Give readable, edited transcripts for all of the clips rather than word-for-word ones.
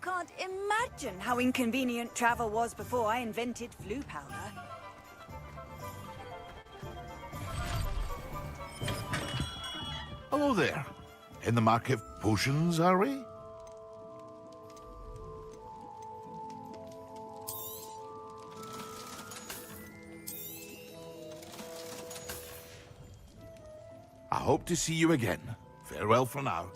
can't imagine how inconvenient travel was before I invented floo powder. Hello there. In the market for potions, are we? I hope to see you again. Farewell for now.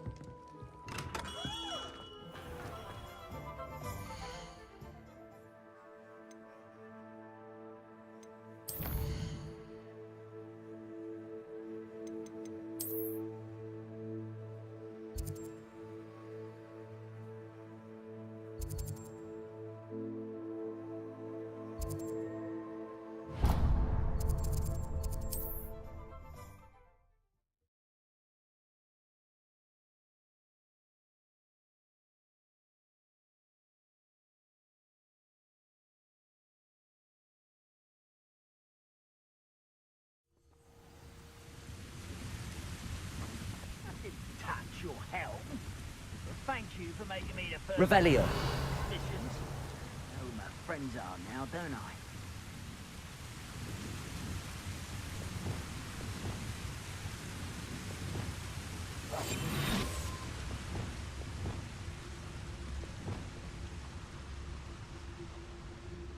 Your help. Thank you for making me the first Revelio. missions. Know who my friends are now, don't I?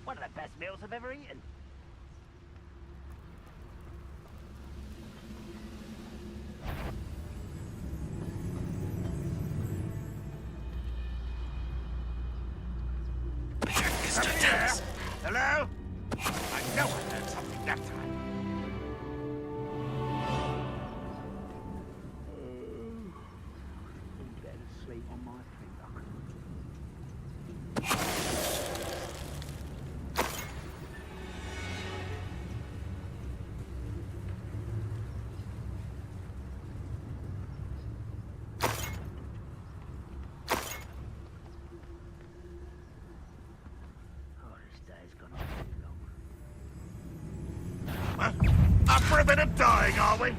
One of the best meals I've ever eaten. Hello? I know I heard something that time. Better sleep on my feet. Up for a bit of dying, are we?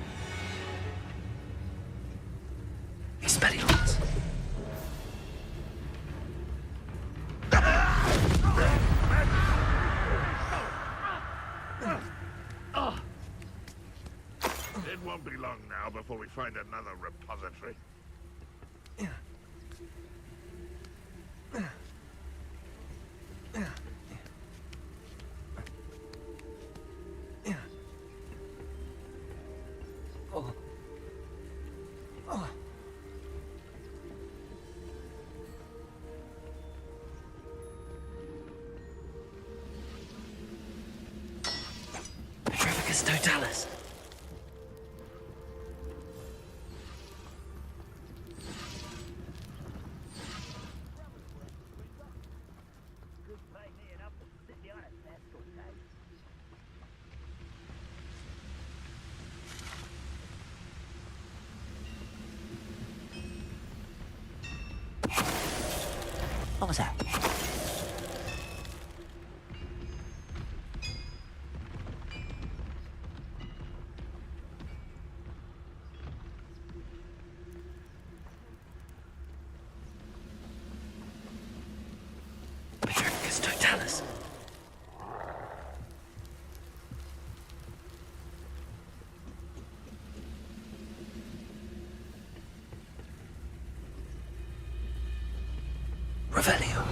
Expelliarmus. It won't be long now before we find another repository. Petrificus totalis. What was that? Petrificus totalis. Revelio.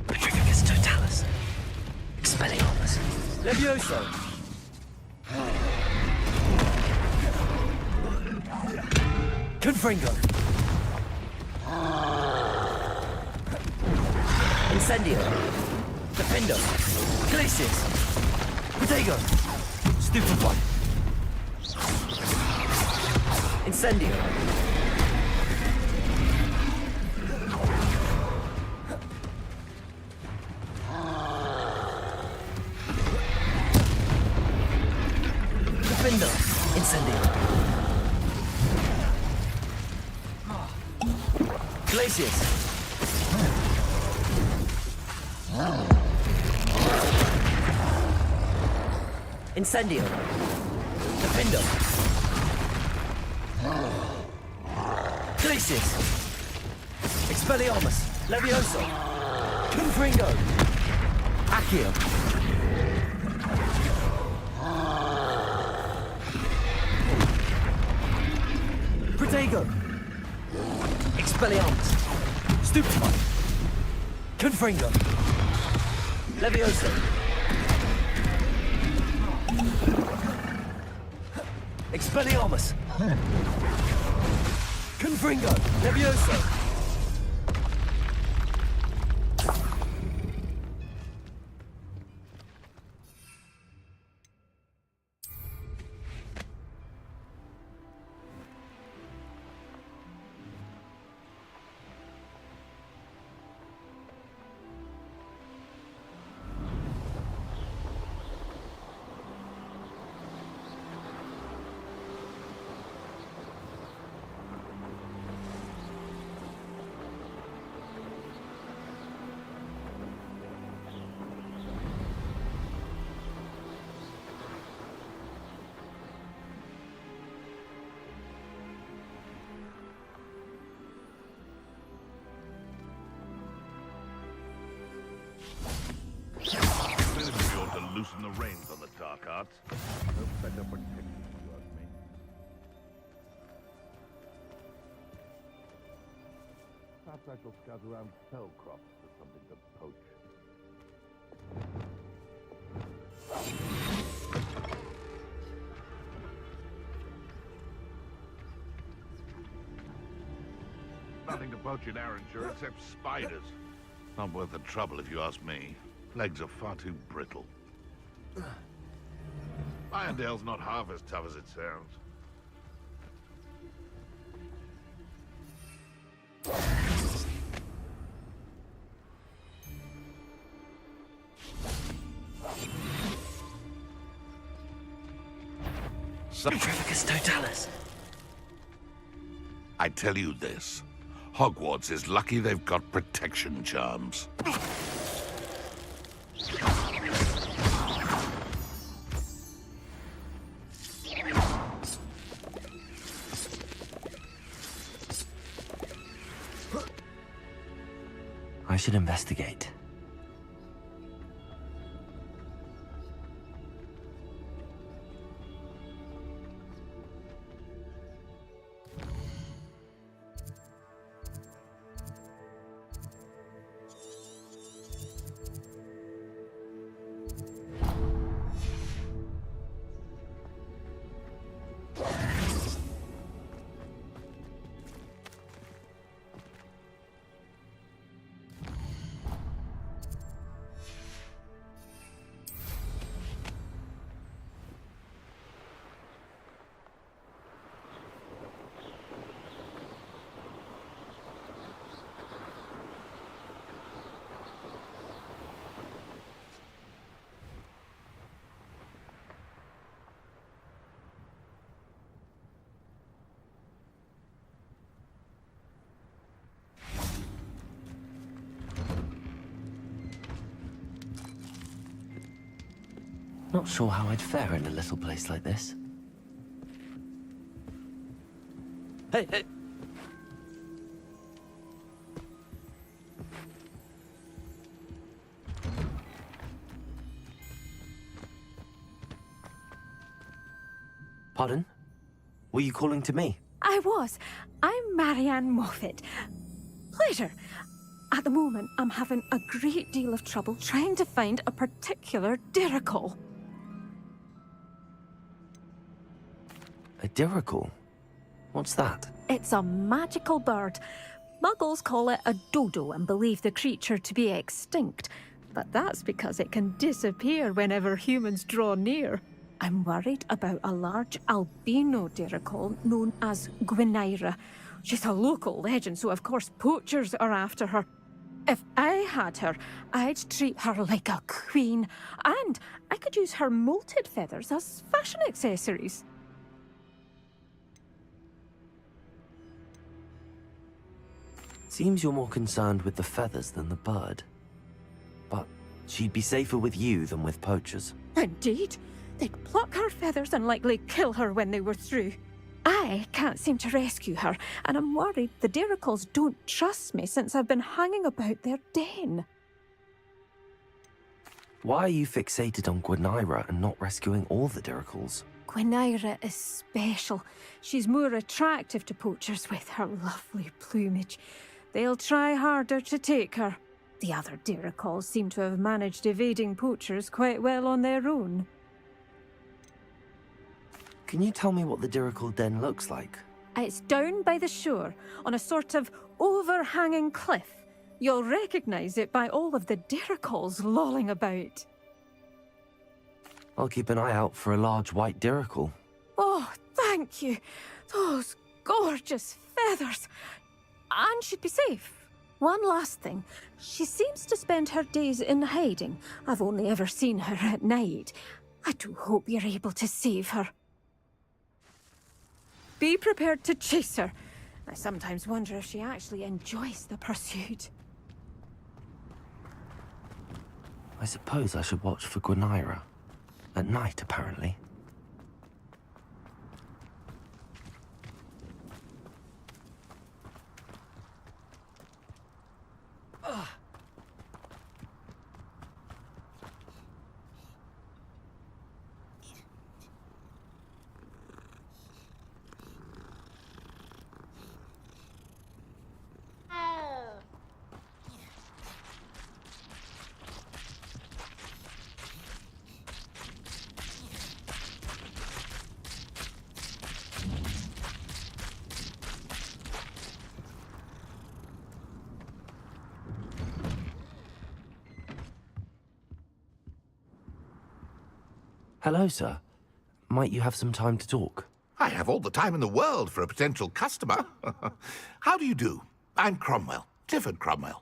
Petrificus totalis. Expelliarmus. Levioso! Confringo! Incendio. Defendo. Glacius. Protego. Stupefy. Incendio. Defendo. Incendio. Glacius. Incendio. Defendo. Glacius. Expelliarmus. Levioso. Confringo. Accio. Protego. Expelliarmus. Stupefy. Confringo. Levioso. Expelliarmus. Confringo. Levioso. Maybe we ought to loosen the reins on the dark arts. No better protection, if you ask me. Perhaps I shall scout around cell crops for something to poach. Nothing to poach in Arranshire except spiders. Not worth the trouble if you ask me. Legs are far too brittle. Irondale's not half as tough as it sounds. Petrificus totalis. I tell you this. Hogwarts is lucky they've got protection charms. I should investigate. Not sure how I'd fare in a little place like this. Hey, hey! Pardon? Were you calling to me? I was. I'm Marianne Moffat. Pleasure. At the moment, I'm having a great deal of trouble trying to find a particular diricle. A diricle? What's that? It's a magical bird, Muggles call it a dodo and believe the creature to be extinct, but that's because it can disappear whenever humans draw near. I'm worried about a large albino dirical known as Gwynaira. She's a local legend, so of course poachers are after her. If I had her, I'd treat her like a queen, and I could use her molted feathers as fashion accessories. Seems you're more concerned with the feathers than the bird. But she'd be safer with you than with poachers. Indeed. They'd pluck her feathers and likely kill her when they were through. I can't seem to rescue her, and I'm worried the Diricles don't trust me since I've been hanging about their den. Why are you fixated on Gwynaira and not rescuing all the Diricles? Gwynaira is special. She's more attractive to poachers with her lovely plumage. They'll try harder to take her. The other Diricles seem to have managed evading poachers quite well on their own. Can you tell me what the Dirical den looks like? It's down by the shore, on a sort of overhanging cliff. You'll recognise it by all of the Diricles lolling about. I'll keep an eye out for a large white Dirical. Oh, thank you. Those gorgeous feathers. And she'd be safe. One last thing. She seems to spend her days in hiding. I've only ever seen her at night. I do hope you're able to save her. Be prepared to chase her. I sometimes wonder if she actually enjoys the pursuit. I suppose I should watch for Gwynaira. At night, apparently. Hello, sir. Might you have some time to talk? I have all the time in the world for a potential customer. How do you do? I'm Cromwell, Clifford Cromwell.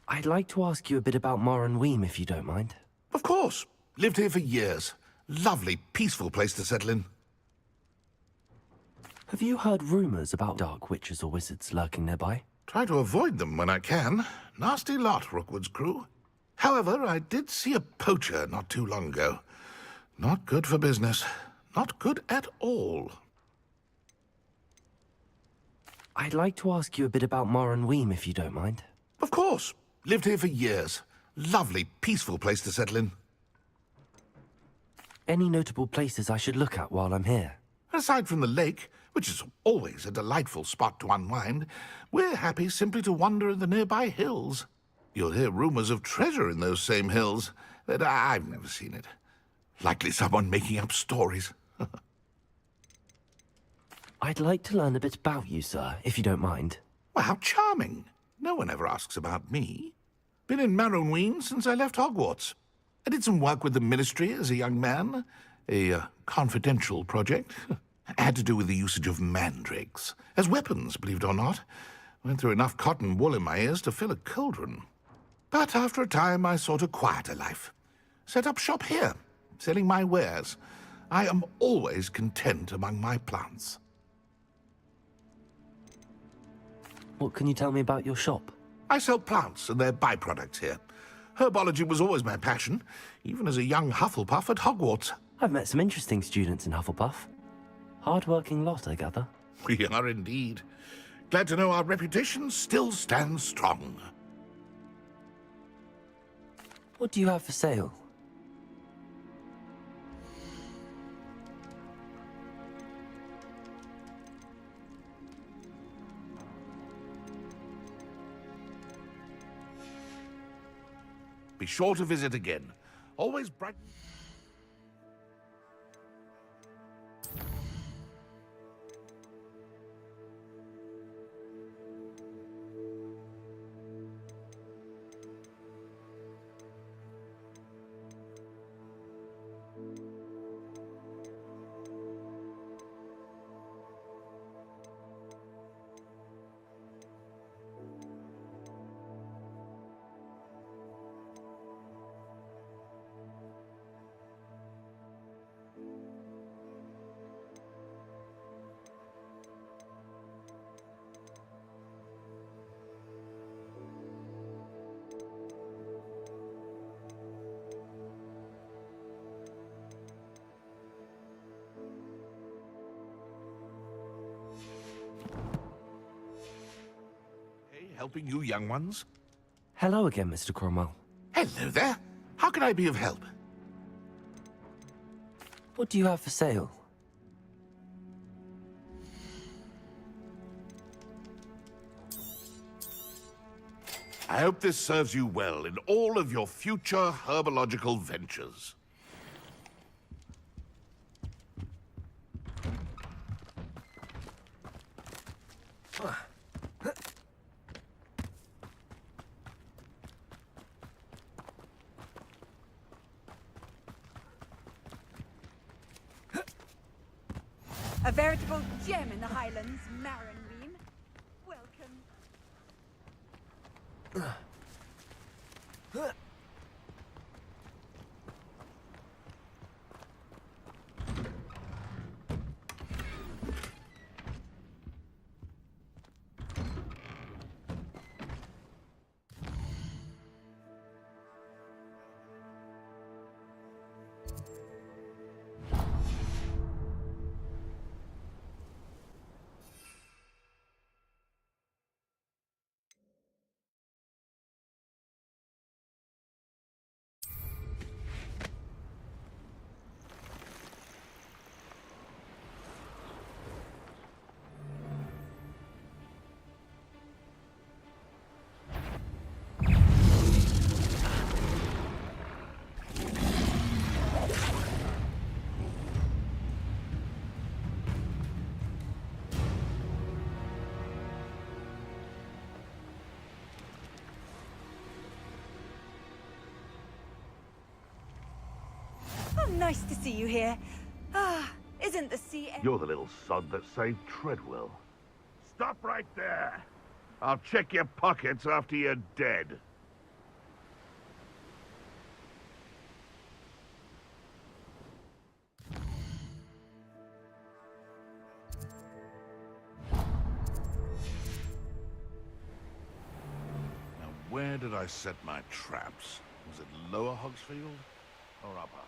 I'd like to ask you a bit about Moran Weem, if you don't mind. Of course. Lived here for years. Lovely, peaceful place to settle in. Have you heard rumours about dark witches or wizards lurking nearby? Try to avoid them when I can. Nasty lot, Rookwood's crew. However, I did see a poacher not too long ago. Not good for business. Not good at all. I'd like to ask you a bit about Moran Weem, if you don't mind. Of course. Lived here for years. Lovely, peaceful place to settle in. Any notable places I should look at while I'm here? Aside from the lake, which is always a delightful spot to unwind, we're happy simply to wander in the nearby hills. You'll hear rumours of treasure in those same hills, but I've never seen it. Likely someone making up stories. I'd like to learn a bit about you, sir, if you don't mind. Well, how charming. No one ever asks about me. Been in Marrowween since I left Hogwarts. I did some work with the Ministry as a young man. A confidential project. Had to do with the usage of mandrakes. As weapons, believe it or not. Went through enough cotton wool in my ears to fill a cauldron. But after a time, I sought a quieter life. Set up shop here, selling my wares. I am always content among my plants. What can you tell me about your shop? I sell plants and their byproducts here. Herbology was always my passion, even as a young Hufflepuff at Hogwarts. I've met some interesting students in Hufflepuff. Hard-working lot, I gather. We are indeed. Glad to know our reputation still stands strong. What do you have for sale? Be sure to visit again. Always bright. helping you young ones. Hello again, Mr. Cromwell. Hello there. How can I be of help? What do you have for sale? I hope this serves you well in all of your future herbological ventures. A veritable gem in the Highlands, Maronween. Welcome. Oh, nice to see you here. Ah, isn't the sea... You're the little sod that saved Treadwell. Stop right there! I'll check your pockets after you're dead. Now, where did I set my traps? Was it Lower Hogsfield or Upper?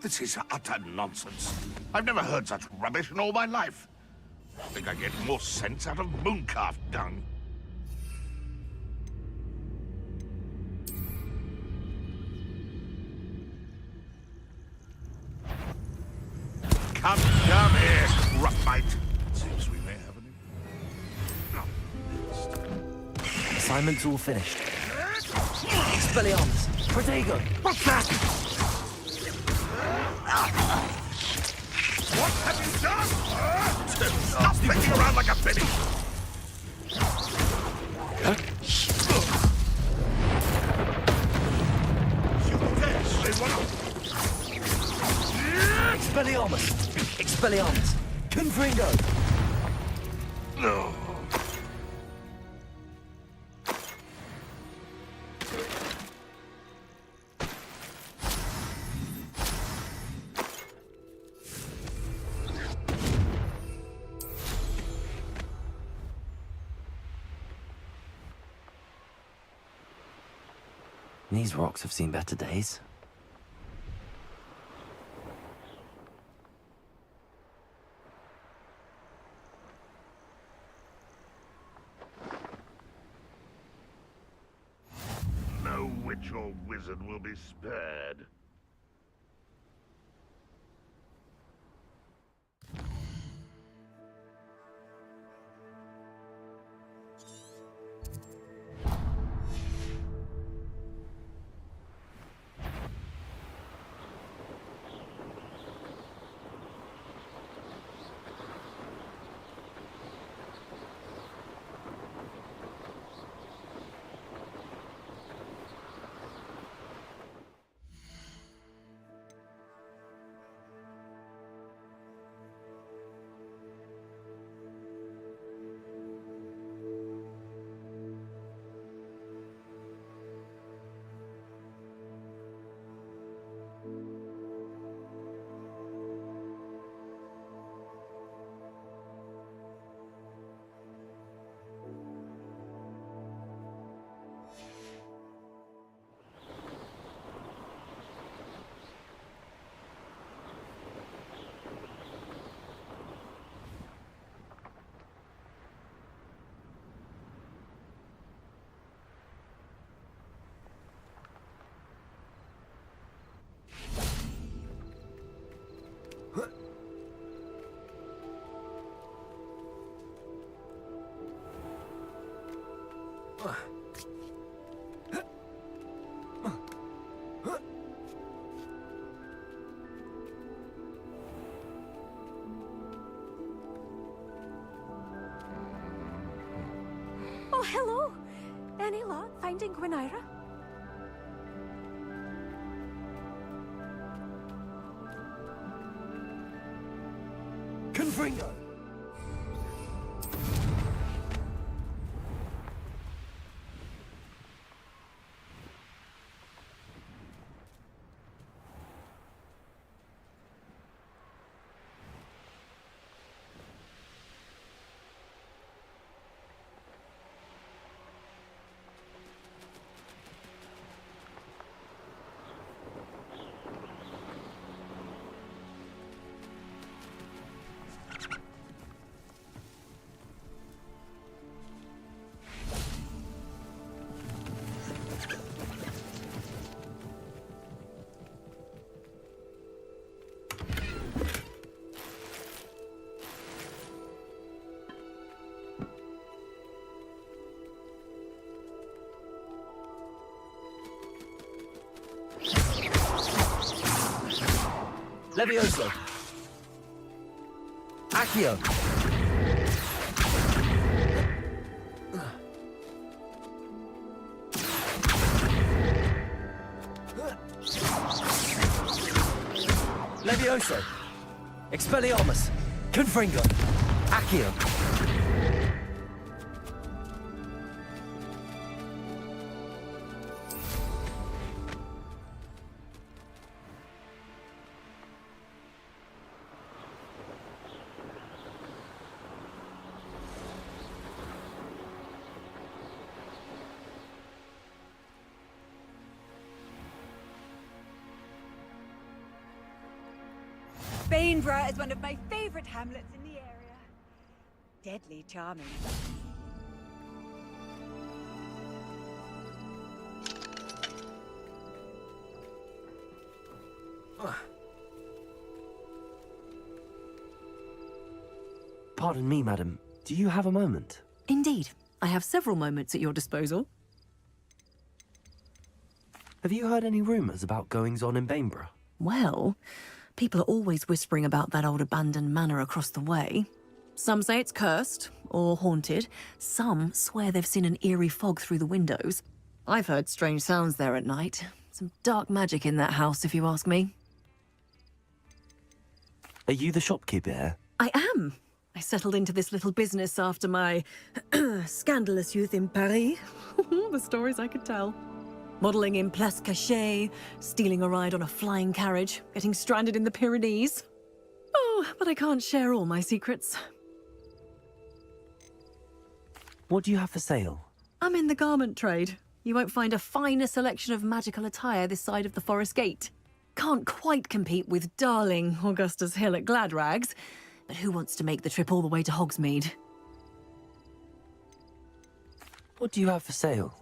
This is utter nonsense. I've never heard such rubbish in all my life. I think I get more sense out of mooncalf dung. Come down here, roughmite. Seems we may have an... Assignment's all finished. Expelliarmus! Protego! What's that? What have you done? Stop thinking around like a baby! Expelliarmus! Expelliarmus! Confringo! No. These rocks have seen better days. No witch or wizard will be spared. finding Gwynaira? Confringo! Levioso! Accio! Levioso! Expelliarmus! Confringo! Accio! Bainborough is one of my favorite hamlets in the area. Deadly charming. Pardon me, madam. Do you have a moment? Indeed. I have several moments at your disposal. Have you heard any rumours about goings-on in Bainborough? Well, people are always whispering about that old abandoned manor across the way. Some say it's cursed or haunted. Some swear they've seen an eerie fog through the windows. I've heard strange sounds there at night. Some dark magic in that house, if you ask me. Are you the shopkeeper here? I am. I settled into this little business after my scandalous youth in Paris. The stories I could tell. Modelling in Place Cachet, stealing a ride on a flying carriage, getting stranded in the Pyrenees. Oh, but I can't share all my secrets. What do you have for sale? I'm in the garment trade. You won't find a finer selection of magical attire this side of the Forest Gate. Can't quite compete with darling Augustus Hill at Gladrags, but who wants to make the trip all the way to Hogsmeade? What do you have for sale?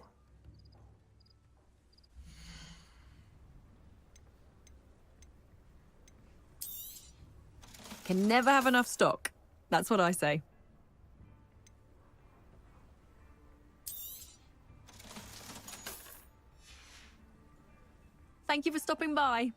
Can never have enough stock. That's what I say. Thank you for stopping by.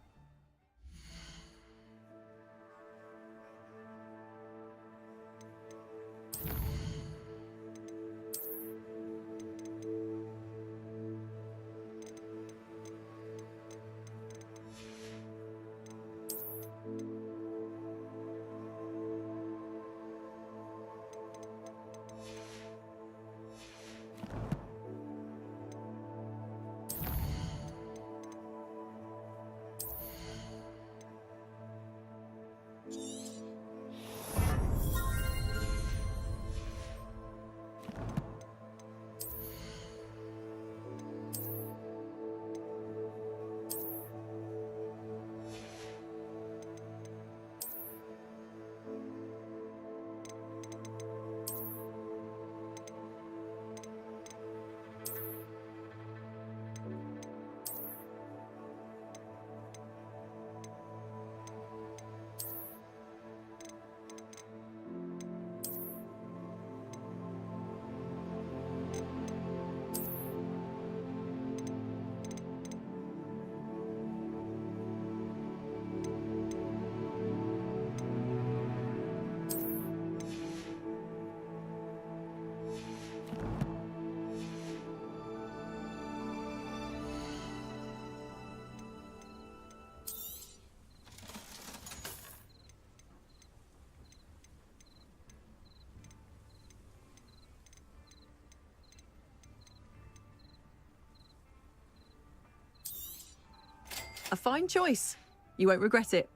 A fine choice. You won't regret it.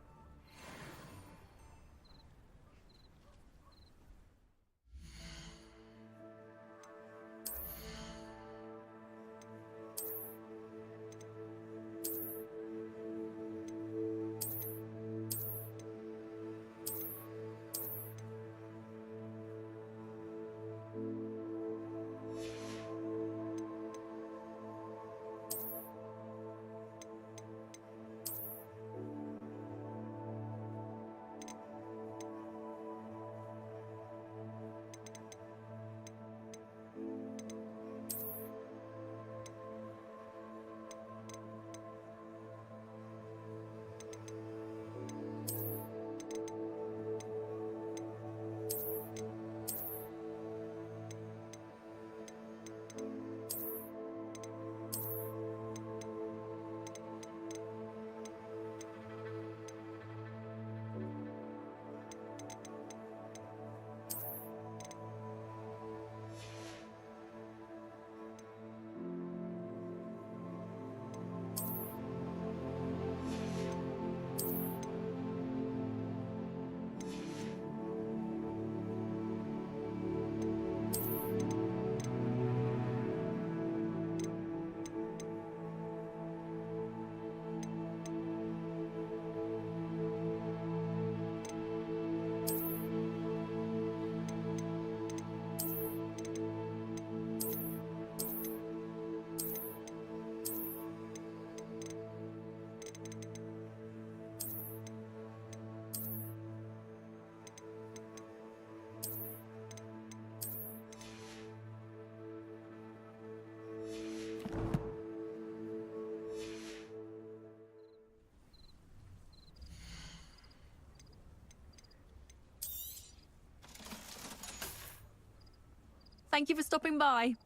Thank you for stopping by.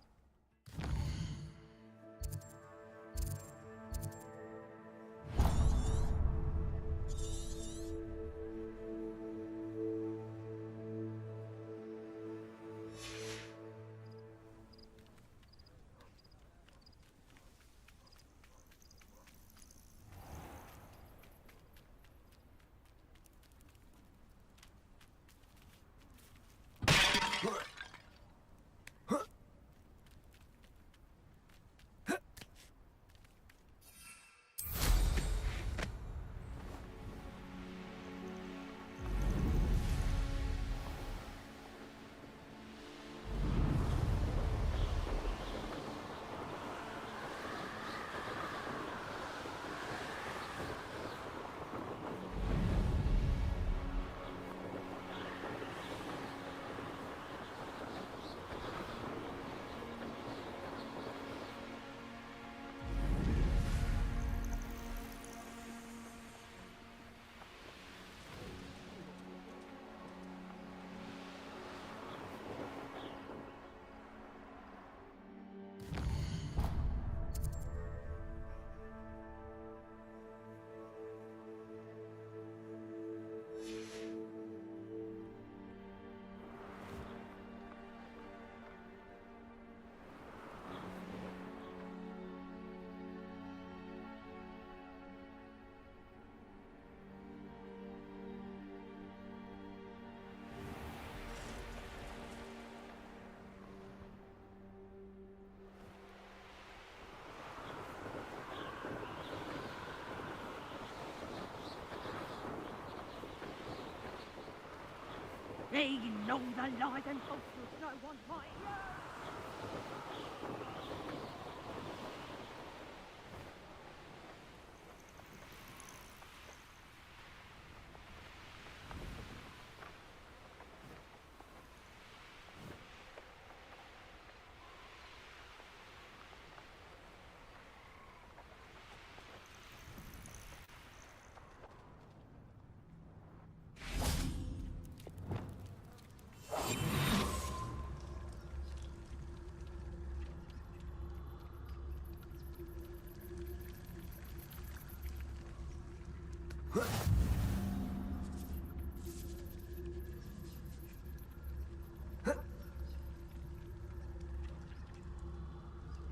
They know the lies and falsehoods no one might hear.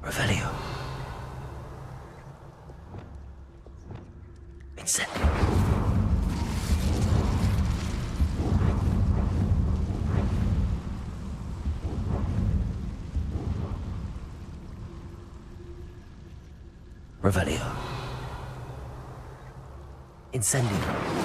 Revelio. That's it. Revelio. Incendio.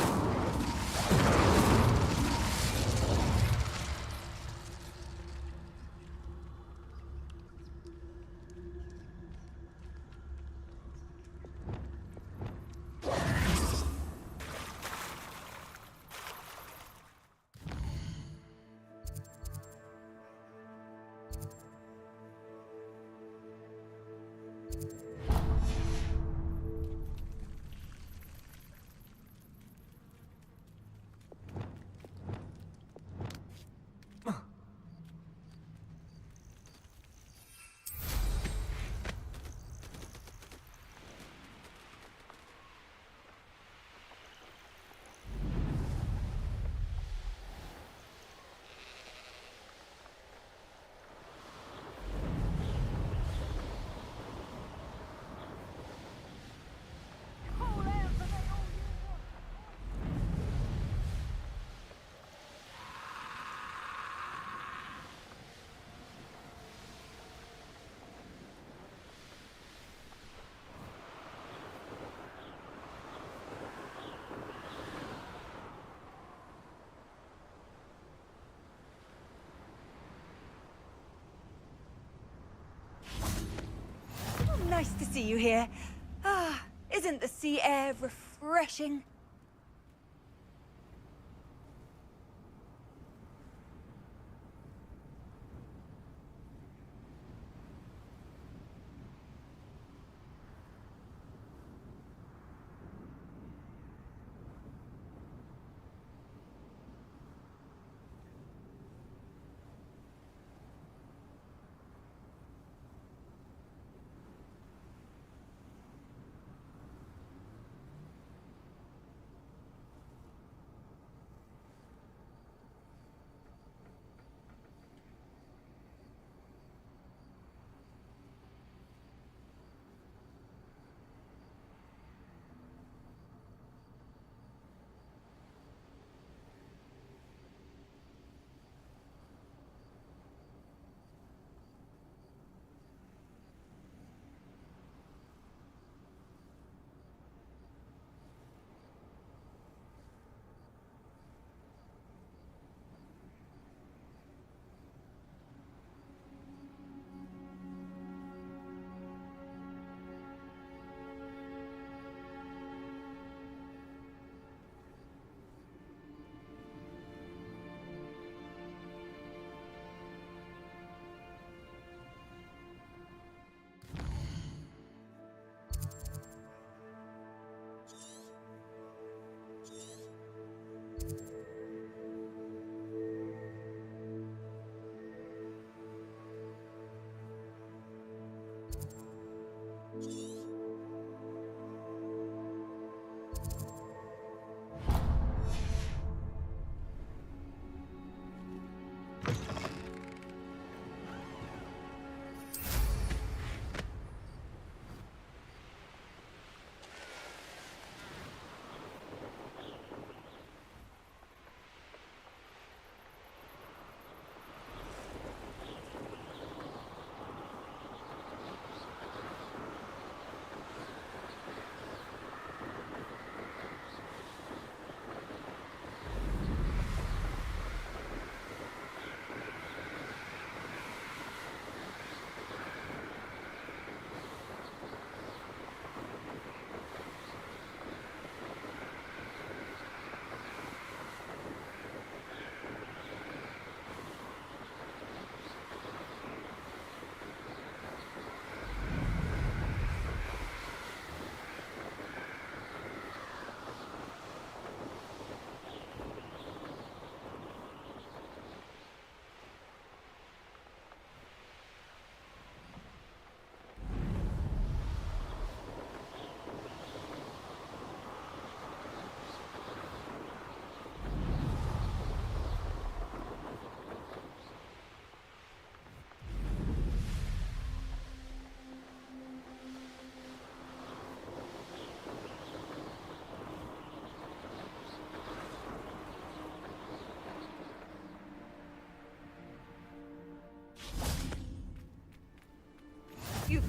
Nice to see you here. Ah, isn't the sea air refreshing?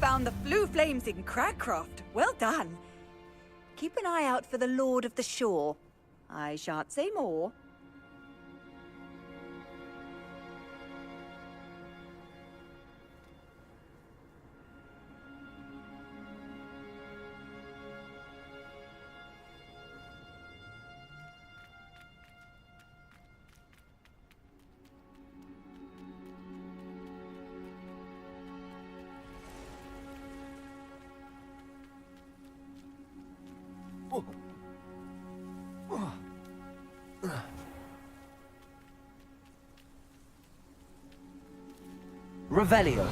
found the floo flames in Cragcroft. Well done. Keep an eye out for the Lord of the Shore. I shan't say more. Revelio.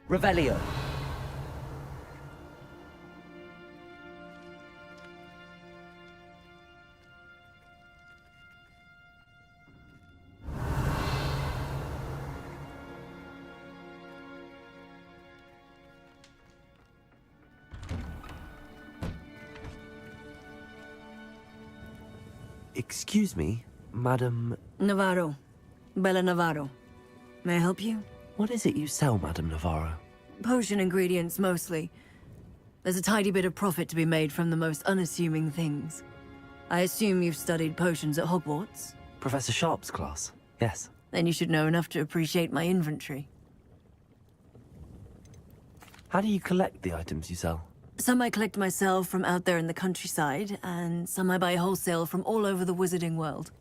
Revelio. Excuse me, Madam... Navarro. Bella Navarro. May I help you? What is it you sell, Madam Navarro? Potion ingredients, mostly. There's a tidy bit of profit to be made from the most unassuming things. I assume you've studied potions at Hogwarts? Professor Sharp's class, yes. Then you should know enough to appreciate my inventory. How do you collect the items you sell? Some I collect myself from out there in the countryside, and some I buy wholesale from all over the wizarding world.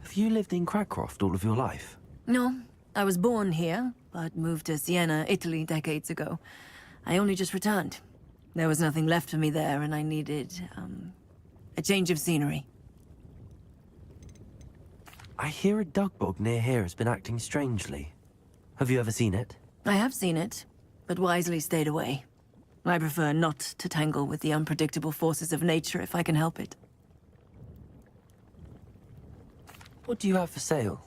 Have you lived in Cragcroft all of your life? No, I was born here, but moved to Siena, Italy decades ago. I only just returned. There was nothing left for me there, and I needed, a change of scenery. I hear a dugbog near here has been acting strangely. Have you ever seen it? I have seen it, but wisely stayed away. I prefer not to tangle with the unpredictable forces of nature if I can help it. What do you have for sale?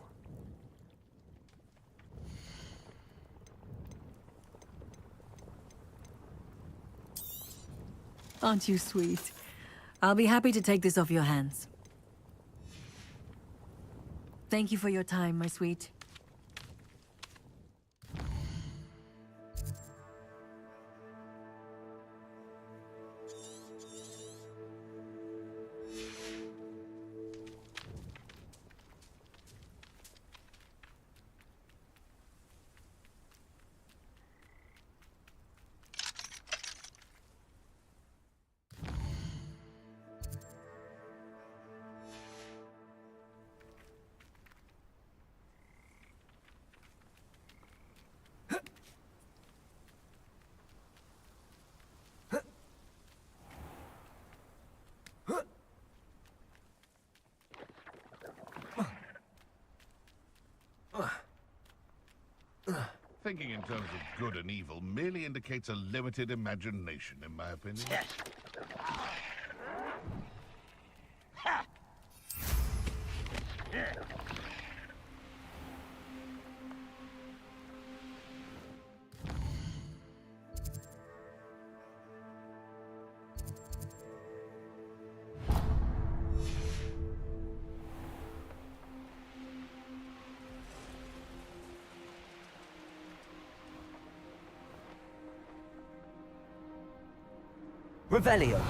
Aren't you sweet? I'll be happy to take this off your hands. Thank you for your time, my sweet. Thinking in terms of good and evil merely indicates a limited imagination, in my opinion. Revelio.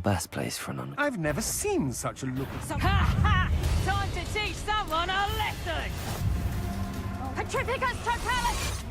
best place for an I've never seen such a look. Ha ha! Time to teach someone a lesson! Petrificus totalis!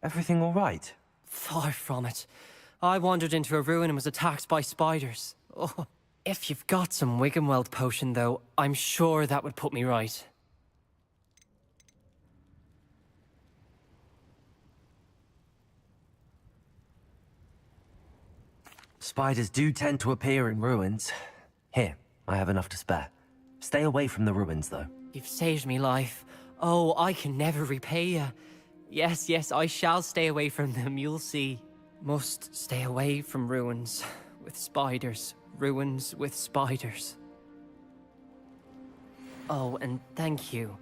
Everything all right? Far from it. I wandered into a ruin and was attacked by spiders. Oh. If you've got some Wiggenweld potion, though, I'm sure that would put me right. Spiders do tend to appear in ruins. Here, I have enough to spare. Stay away from the ruins, though. You've saved me life. Oh, I can never repay you. Yes, yes, I shall stay away from them, you'll see. Must stay away from ruins with spiders. Ruins with spiders. Oh, and thank you.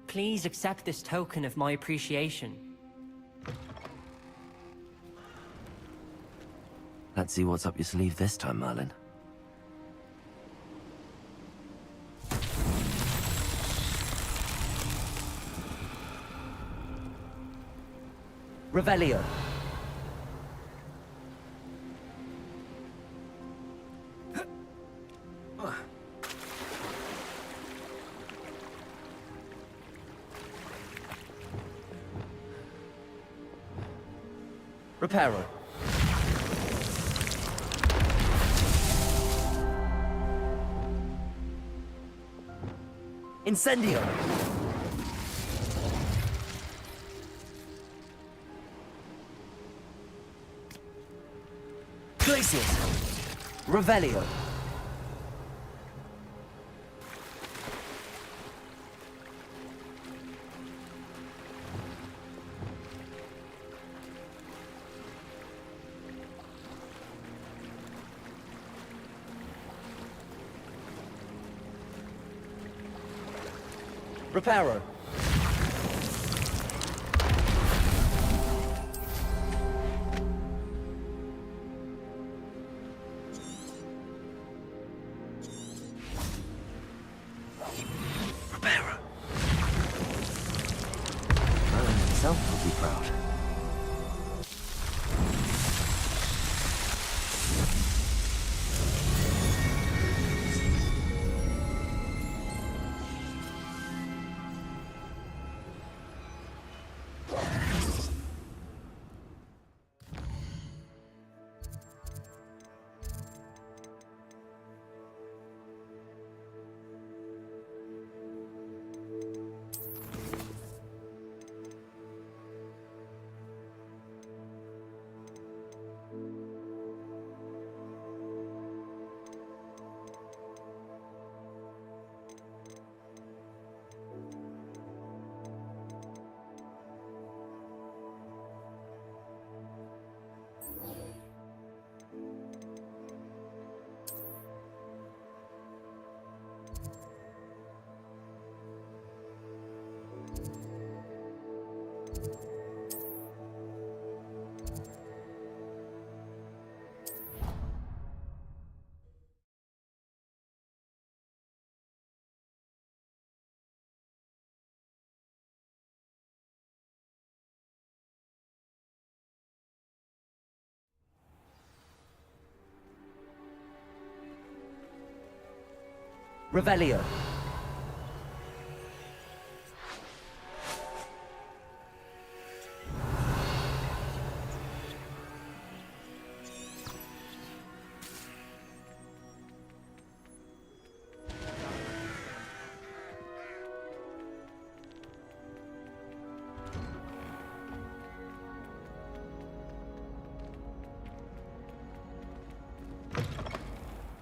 Please accept this token of my appreciation. Let's see what's up your sleeve this time, Merlin. Revelio. Reparo. Incendio. Glacius. Revelio. Reparo. Reparo. Merlin himself would be proud. Revelio.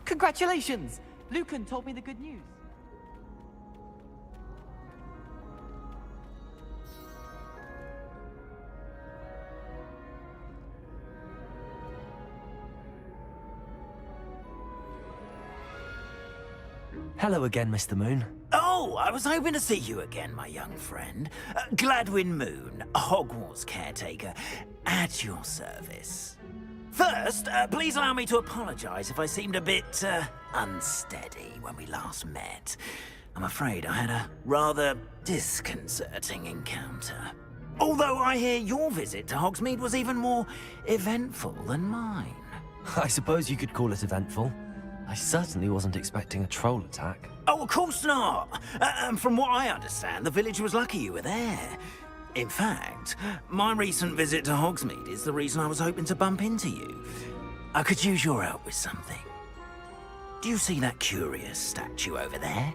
Congratulations! Lucan told me the good news. Hello again, Mr. Moon. Oh, I was hoping to see you again, my young friend. Gladwin Moon, Hogwarts caretaker, at your service. First, please allow me to apologize if I seemed a bit, unsteady when we last met. I'm afraid I had a rather disconcerting encounter. Although I hear your visit to Hogsmeade was even more eventful than mine. I suppose you could call it eventful. I certainly wasn't expecting a troll attack. Oh, of course not. From what I understand, the village was lucky you were there. In fact, my recent visit to Hogsmeade is the reason I was hoping to bump into you. I could use your help with something. Do you see that curious statue over there?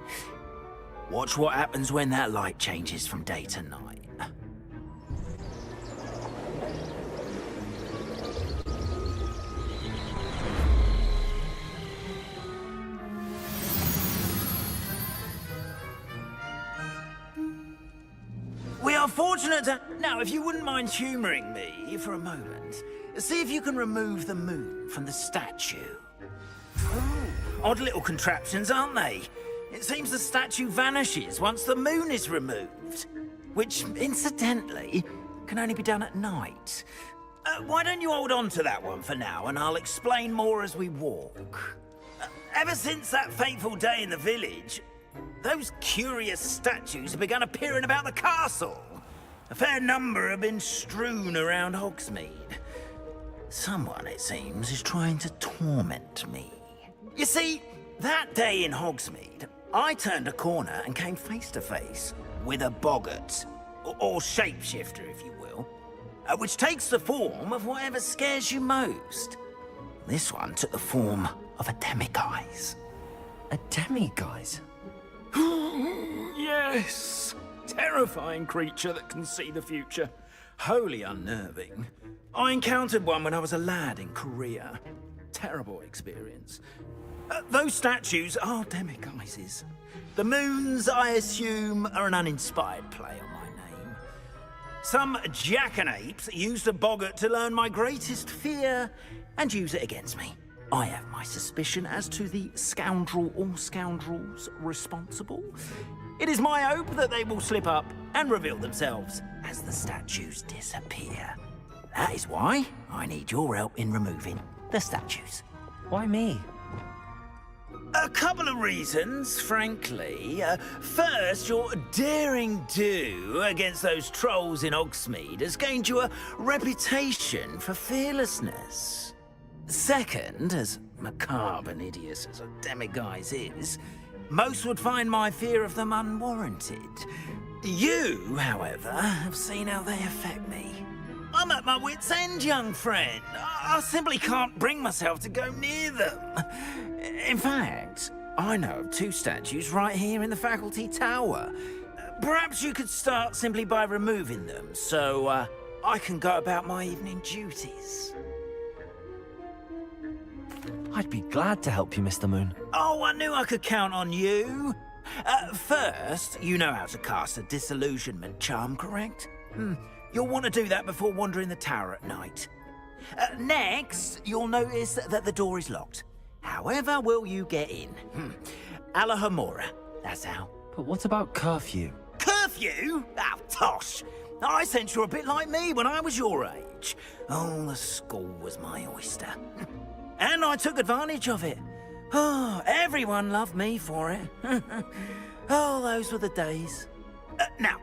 Watch what happens when that light changes from day to night. We are fortunate to... Now, if you wouldn't mind humouring me for a moment, see if you can remove the moon from the statue. Ooh, odd little contraptions, aren't they? It seems the statue vanishes once the moon is removed. Which, incidentally, can only be done at night. Why don't you hold on to that one for now, and I'll explain more as we walk. Ever since that fateful day in the village, those curious statues have begun appearing about the castle. A fair number have been strewn around Hogsmeade. Someone, it seems, is trying to torment me. You see, that day in Hogsmeade, I turned a corner and came face to face with a boggart, or shapeshifter, if you will, which takes the form of whatever scares you most. This one took the form of a demiguise. A demiguise? Yes! Terrifying creature that can see the future. Wholly unnerving. I encountered one when I was a lad in Korea. Terrible experience. Those statues are demiguises. The moons, I assume, are an uninspired play on my name. Some jackanapes used a boggart to learn my greatest fear and use it against me. I have my suspicion as to the scoundrel or scoundrels responsible. It is my hope that they will slip up and reveal themselves as the statues disappear. That is why I need your help in removing the statues. Why me? A couple of reasons, frankly. First, your daring do against those trolls in Hogsmeade has gained you a reputation for fearlessness. Second, as macabre and hideous as a demiguise is, most would find my fear of them unwarranted. You, however, have seen how they affect me. I'm at my wit's end, young friend. I simply can't bring myself to go near them. In fact, I know of two statues right here in the faculty tower. Perhaps you could start simply by removing them, so I can go about my evening duties. I'd be glad to help you, Mr. Moon. Oh, I knew I could count on you. First, you know how to cast a disillusionment charm, correct? You'll want to do that before wandering the tower at night. Next, you'll notice that the door is locked. However will you get in? Alahamora, that's how. But what about curfew? Curfew? Oh, tosh. I sense you're a bit like me when I was your age. Oh, the school was my oyster. And I took advantage of it. Oh, everyone loved me for it. Oh, those were the days. Now,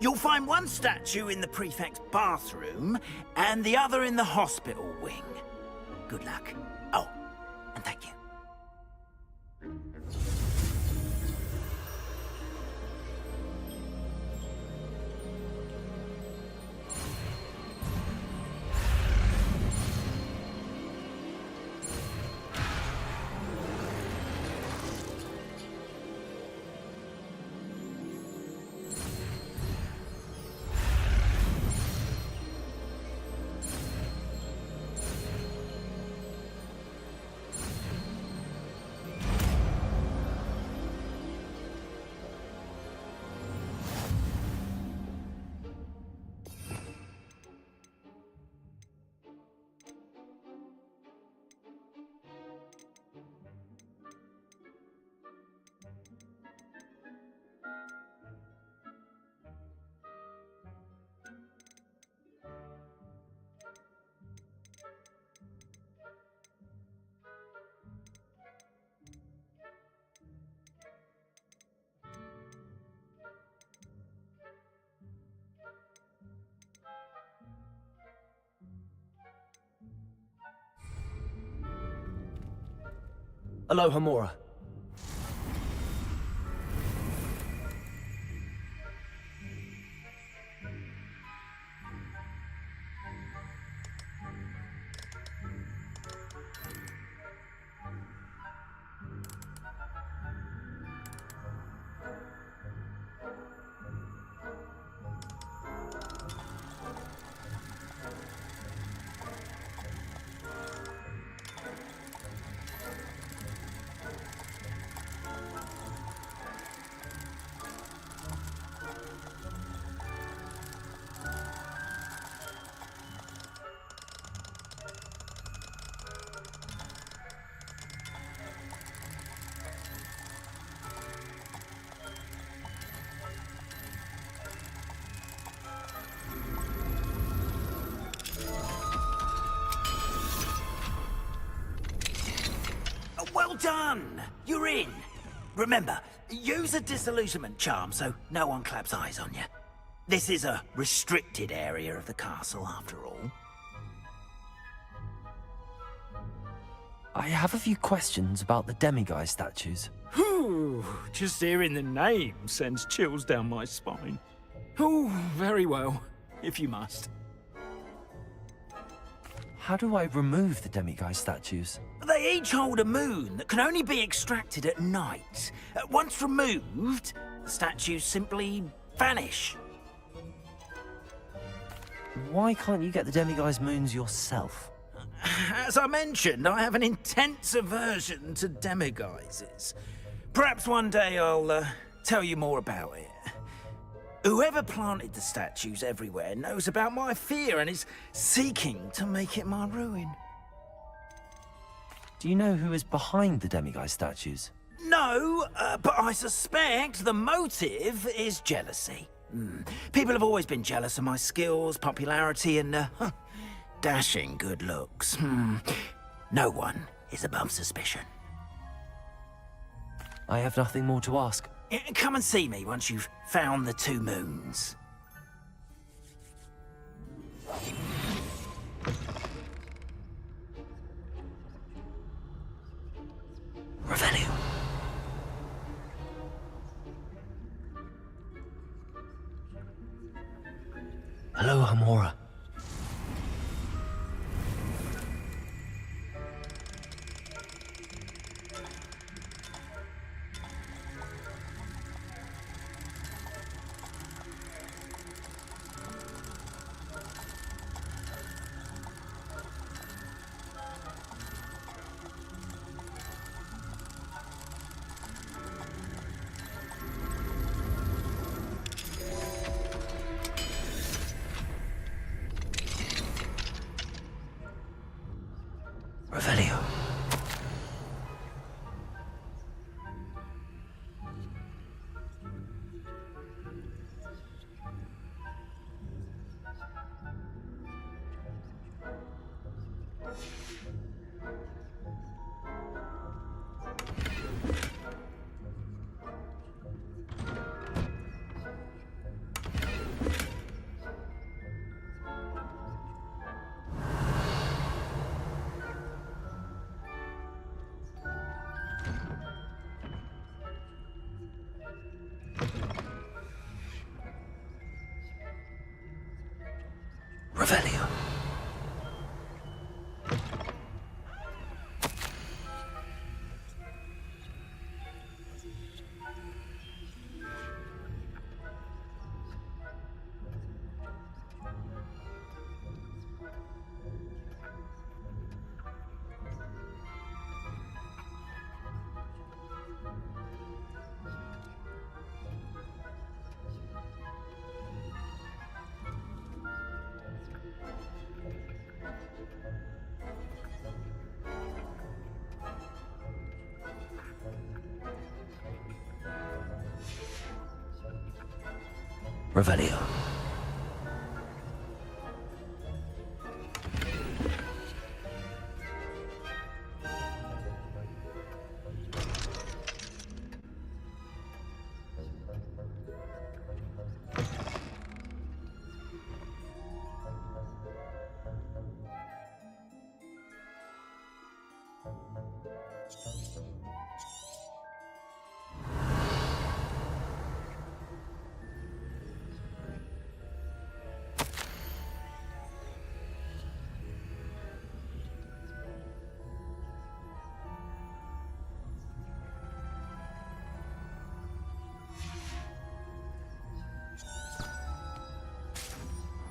you'll find one statue in the prefect's bathroom and the other in the hospital wing. Good luck. Oh, and thank you. Aloha Mora. Well done! You're in. Remember, use a disillusionment charm so no one claps eyes on you. This is a restricted area of the castle, after all. I have a few questions about the demiguise statues. Whew, just hearing the name sends chills down my spine. Oh, very well, if you must. How do I remove the demiguise statues? They each hold a moon that can only be extracted at night. Once removed, the statues simply vanish. Why can't you get the demiguise moons yourself? As I mentioned, I have an intense aversion to demiguises. Perhaps one day I'll tell you more about it. Whoever planted the statues everywhere knows about my fear and is seeking to make it my ruin. Do you know who is behind the demiguise statues? No, but I suspect the motive is jealousy. People have always been jealous of my skills, popularity, and dashing good looks. No one is above suspicion. I have nothing more to ask. Come and see me once you've found the 2 moons. Revelio. Hello, Hamora. Revelio. Revelio. Revelio.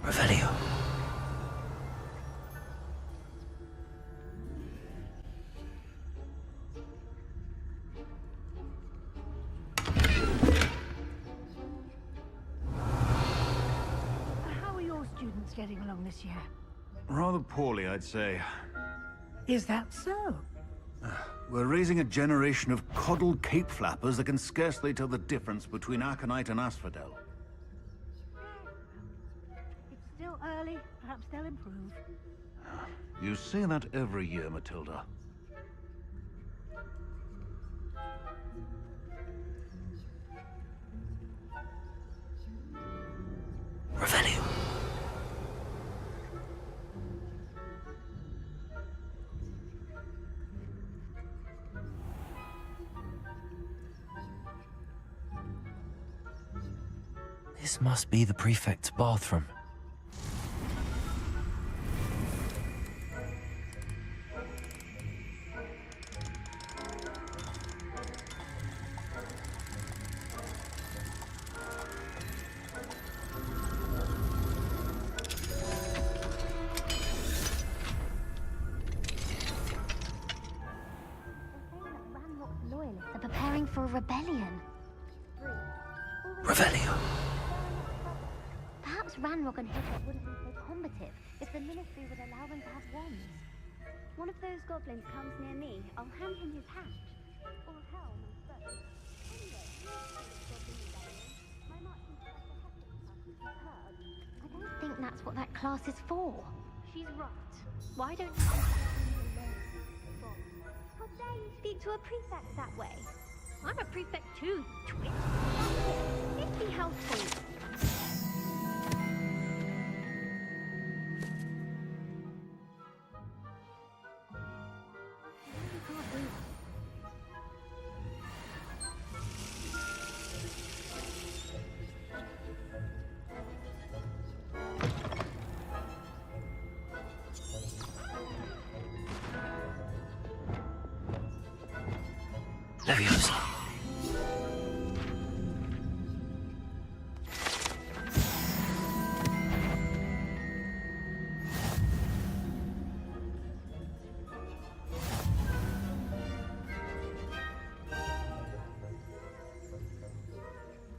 Revelio. How are your students getting along this year? Rather poorly, I'd say. Is that so? We're raising a generation of coddled cape flappers that can scarcely tell the difference between aconite and asphodel. It's still early. Perhaps they'll improve. You say that every year, Matilda. Revelio. This must be the prefect's bathroom. Loyalists are preparing for a rebellion. Revelio. Perhaps Ranrock and Hiccup wouldn't be so combative if the Ministry would allow them to have wands. One of those goblins comes near me, I'll hand him his hat. Or helm and spurs. Anyway, my marching professor Hufflepuff is heard. I don't think that's what that class is for. She's right. Why don't you How dare you speak to a prefect that way? I'm a prefect too, you twit. That's it. 50 households. Leviosa.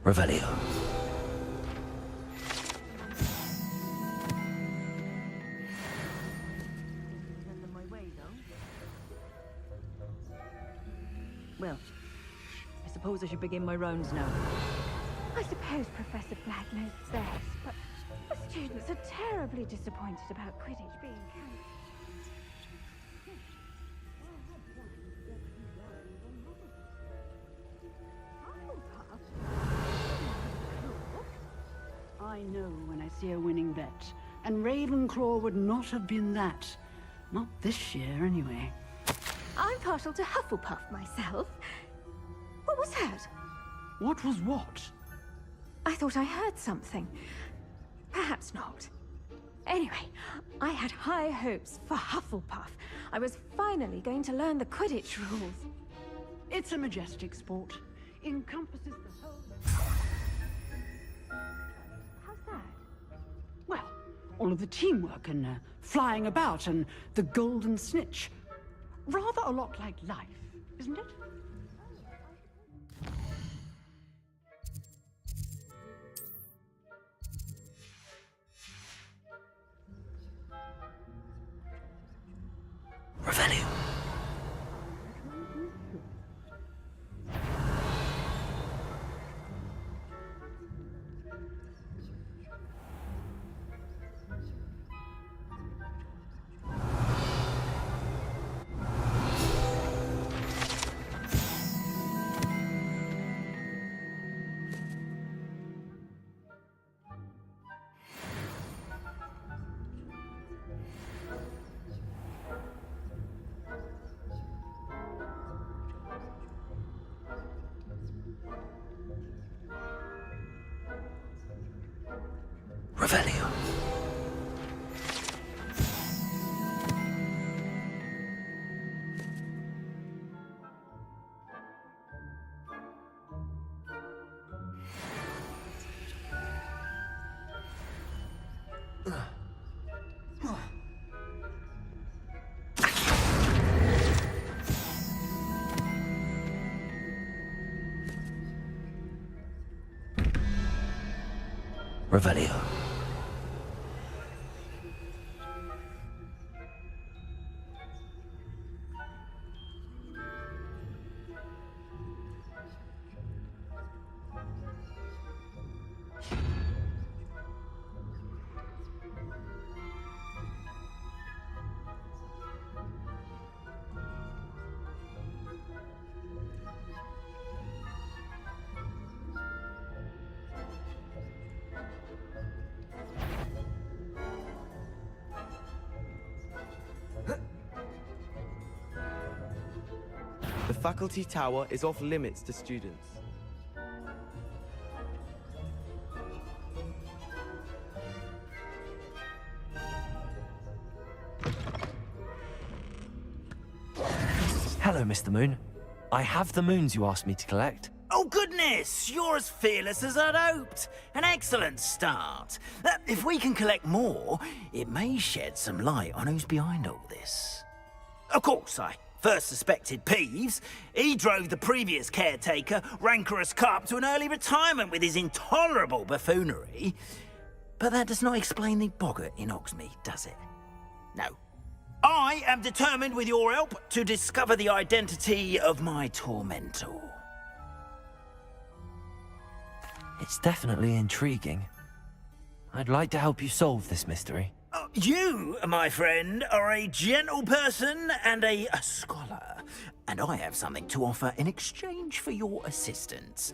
Revelio. Well, I suppose I should begin my rounds now. I suppose Professor Black knows best, but the students are terribly disappointed about Quidditch being cancelled. I know when I see a winning bet, and Ravenclaw would not have been that. Not this year, anyway. I'm partial to Hufflepuff myself. What was that? What was what? I thought I heard something. Perhaps not. Anyway, I had high hopes for Hufflepuff. I was finally going to learn the Quidditch rules. It's a majestic sport. Encompasses the whole... How's that? Well, all of the teamwork and flying about and the golden snitch. Rather a lot like life, isn't it? Revelio. Revelio. Revelio. The faculty tower is off limits to students. Hello, Mr. Moon. I have the moons you asked me to collect. Oh, goodness! You're as fearless as I'd hoped. An excellent start. If we can collect more, it may shed some light on who's behind all this. Of course, I first suspected Peeves. He drove the previous caretaker, Rancorous Carp, to an early retirement with his intolerable buffoonery. But that does not explain the boggart in Hogsmeade, does it? No. I am determined, with your help, to discover the identity of my tormentor. It's definitely intriguing. I'd like to help you solve this mystery. You, my friend, are a gentle person and a scholar, and I have something to offer in exchange for your assistance.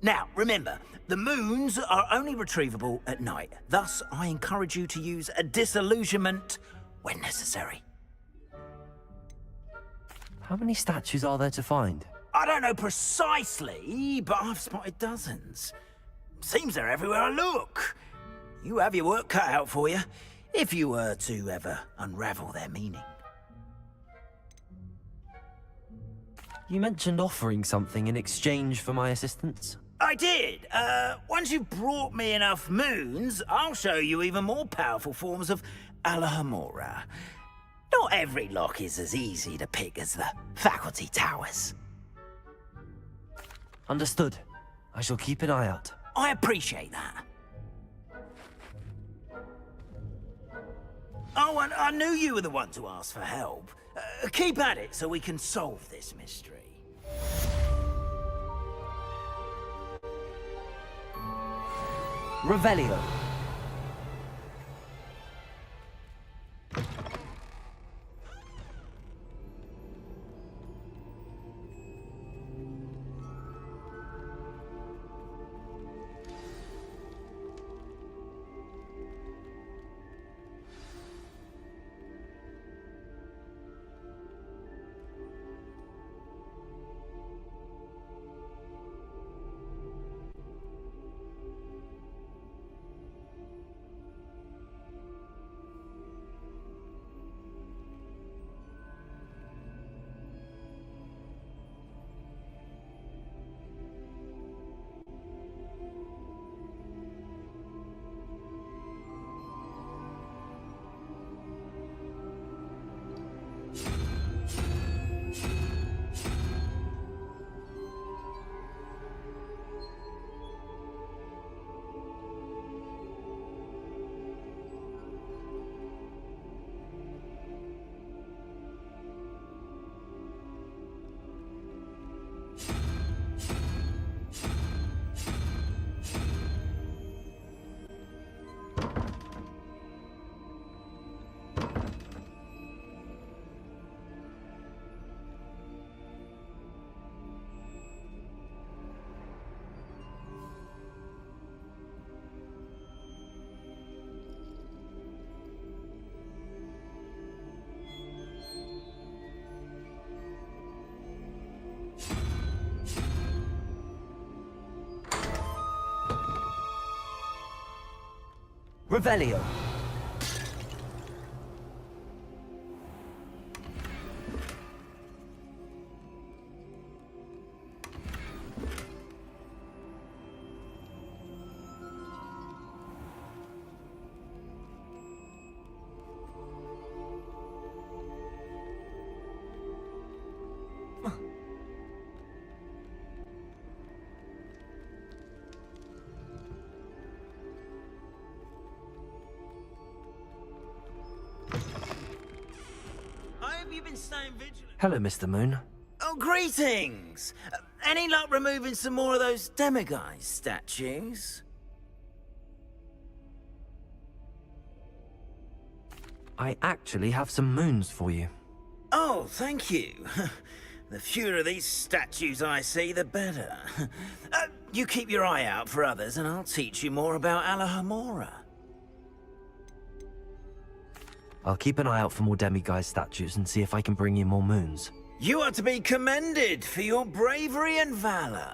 Now, remember, the moons are only retrievable at night. Thus, I encourage you to use a disillusionment when necessary. How many statues are there to find? I don't know precisely, but I've spotted dozens. Seems they're everywhere I look. You have your work cut out for you, if you were to ever unravel their meaning. You mentioned offering something in exchange for my assistance. I did. Once you've brought me enough moons, I'll show you even more powerful forms of Alohomora. Not every lock is as easy to pick as the faculty towers. Understood. I shall keep an eye out. I appreciate that. Oh, and I knew you were the one to ask for help. Keep at it so we can solve this mystery. Revelio. Revelio. you been staying vigilant? Hello, Mr. Moon. Oh, greetings! Any luck removing some more of those demiguise statues? I actually have some moons for you. Oh, thank you. The fewer of these statues I see, the better. You keep your eye out for others, and I'll teach you more about Alahamora. I'll keep an eye out for more demiguise statues and see if I can bring you more moons. You are to be commended for your bravery and valor,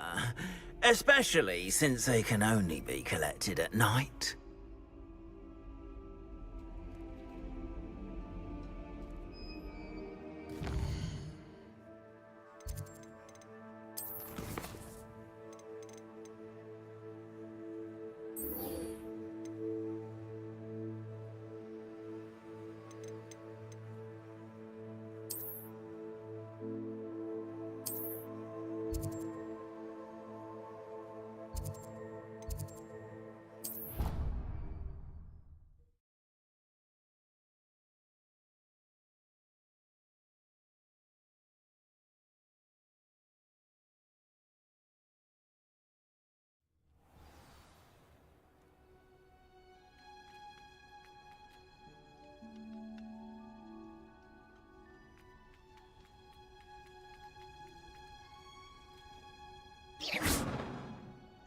especially since they can only be collected at night.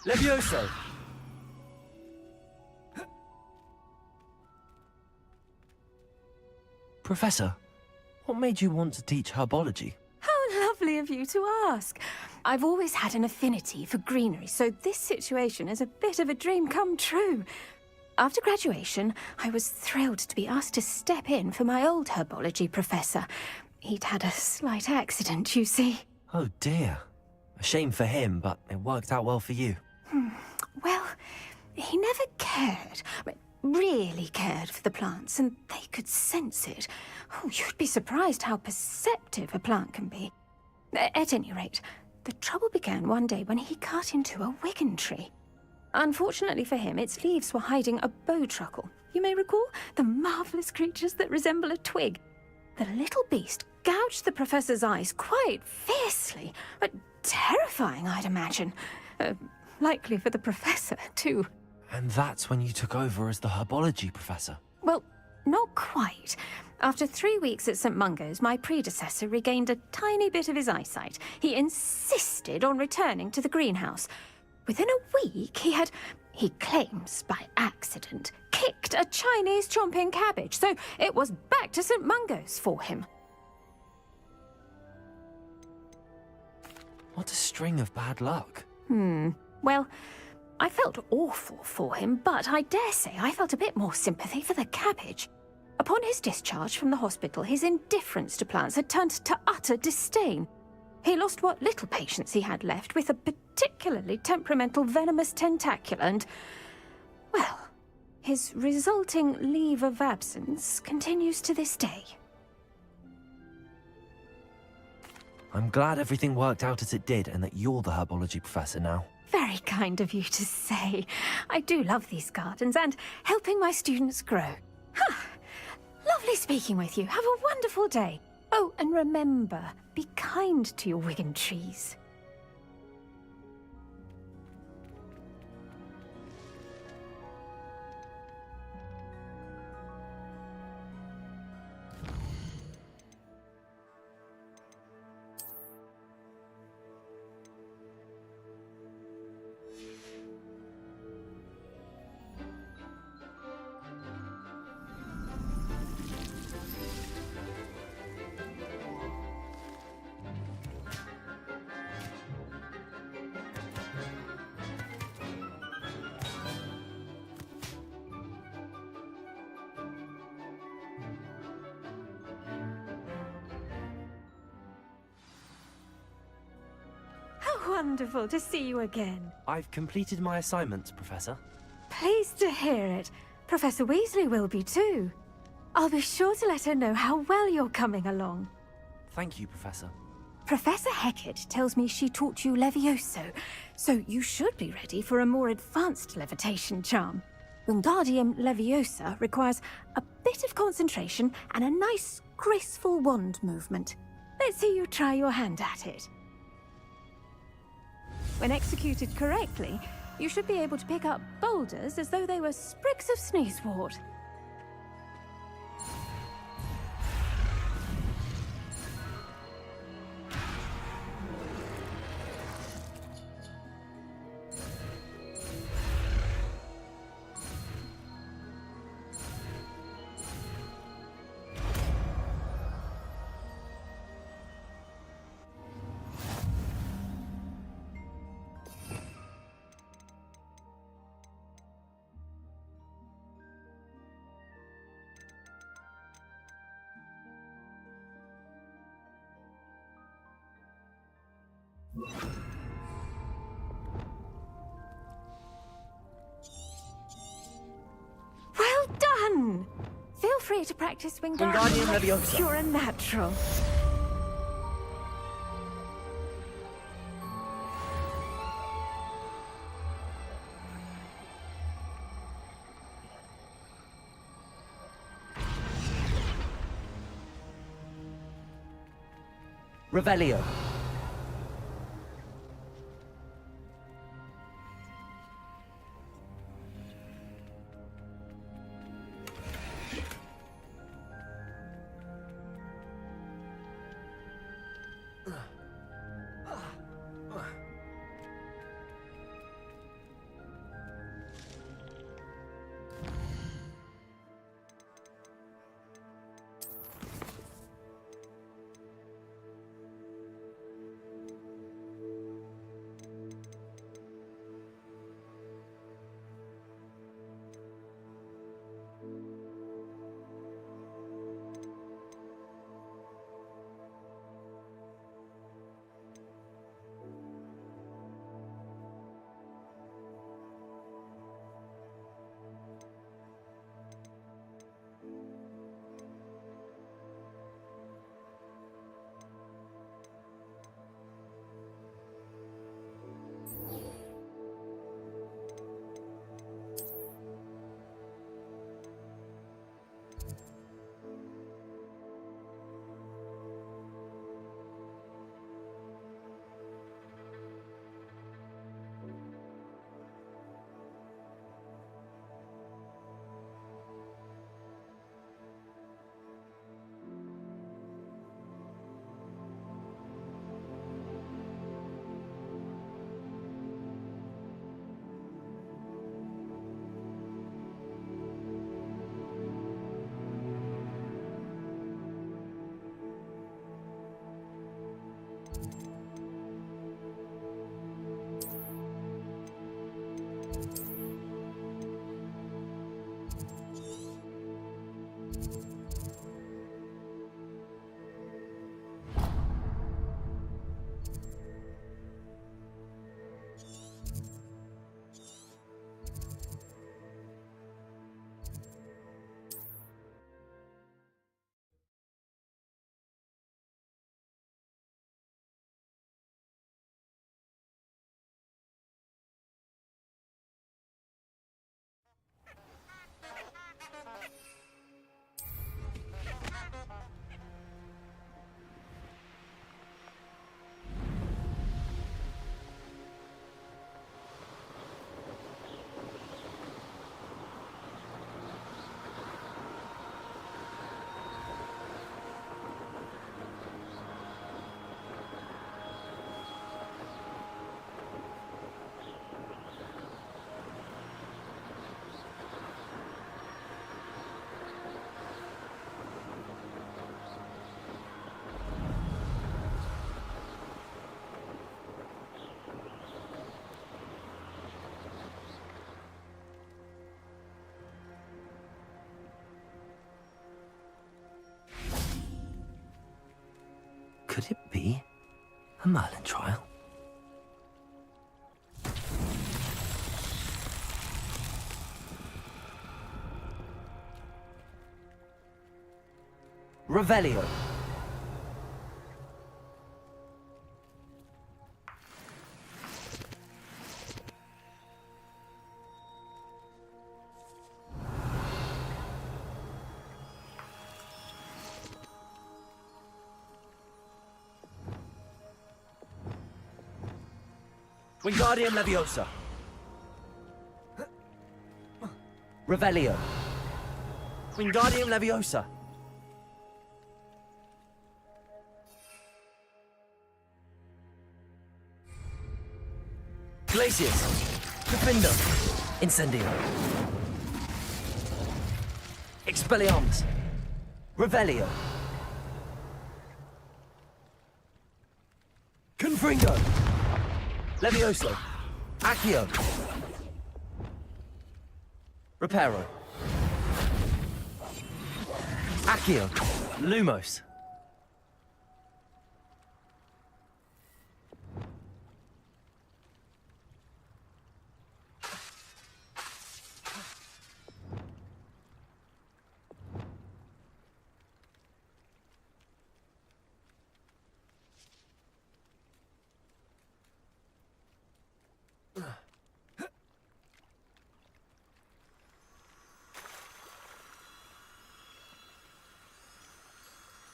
Levioso! Professor, what made you want to teach herbology? How lovely of you to ask. I've always had an affinity for greenery, so this situation is a bit of a dream come true. After graduation, I was thrilled to be asked to step in for my old herbology professor. He'd had a slight accident, you see. Oh dear. A shame for him, but it worked out well for you. Well, he never cared, really cared for the plants, and they could sense it. Oh, you'd be surprised how perceptive a plant can be. At any rate, the trouble began one day when he cut into a wigan tree. Unfortunately for him, its leaves were hiding a bowtruckle. You may recall the marvellous creatures that resemble a twig. The little beast gouged the professor's eyes quite fiercely, but terrifying, I'd imagine. Likely for the professor, too. And that's when you took over as the herbology professor? Well, not quite. After 3 weeks at St. Mungo's, my predecessor regained a tiny bit of his eyesight. He insisted on returning to the greenhouse. Within a week, he claims by accident, kicked a Chinese chomping cabbage, so it was back to St. Mungo's for him. What a string of bad luck. Well, I felt awful for him, but I dare say I felt a bit more sympathy for the cabbage. Upon his discharge from the hospital, his indifference to plants had turned to utter disdain. He lost what little patience he had left with a particularly temperamental venomous tentacula and, well, his resulting leave of absence continues to this day. I'm glad everything worked out as it did and that you're the herbology professor now. Very kind of you to say. I do love these gardens and helping my students grow. Lovely speaking with you. Have a wonderful day. Oh, and remember, be kind to your wigan trees. Wonderful to see you again. I've completed my assignments, Professor. Pleased to hear it. Professor Weasley will be too. I'll be sure to let her know how well you're coming along. Thank you, Professor. Professor Hecat tells me she taught you Levioso, so you should be ready for a more advanced levitation charm. Wingardium Leviosa requires a bit of concentration and a nice graceful wand movement. Let's see you try your hand at it. When executed correctly, you should be able to pick up boulders as though they were sprigs of sneezewort. Well done! Feel free to practice Wingardium Leviosa. Pure and natural. Revelio. Could it be a Merlin trial? Revelio. Wingardium Leviosa. Revelio. Wingardium Leviosa. Glacius. Defender. Incendio. Expelliarmus. Revelio. Confringo. Levioso. Accio. Reparo. Accio. Lumos.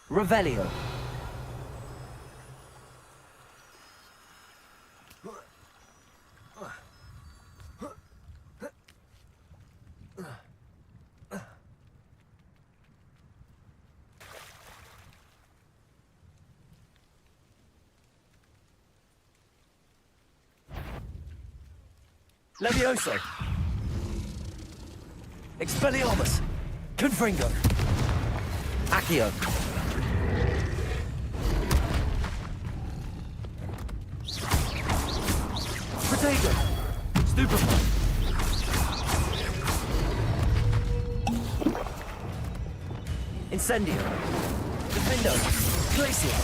Revelio. Levioso. Expelliarmus. Confringo. Accio. Protego. Stupefy. Incendio. Defendo. Glacier.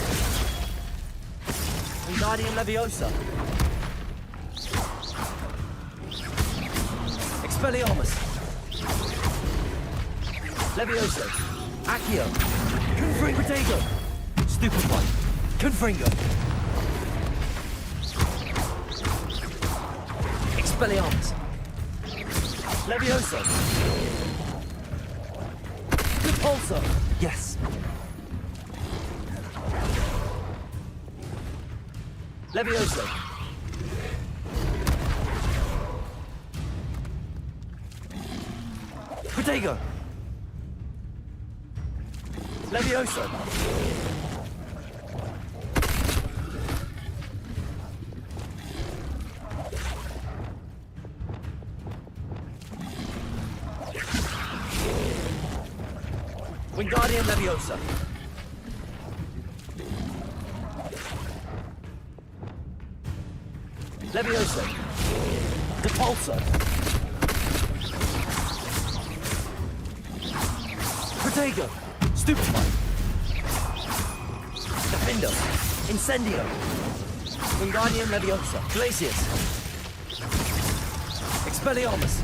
Wingardium Leviosa. Expelliarmus. Levioso. Accio. Confringo. Protego. Stupefy. Confringo. Expelliarmus. Levioso. Repulsor. Yes. Levioso. Protego. Levioso. Wingardium Leviosa. Leviosa. Repulsor. Protego. Stupefy. Defendo. Incendio. Wingardium Leviosa. Glacius. Expelliarmus.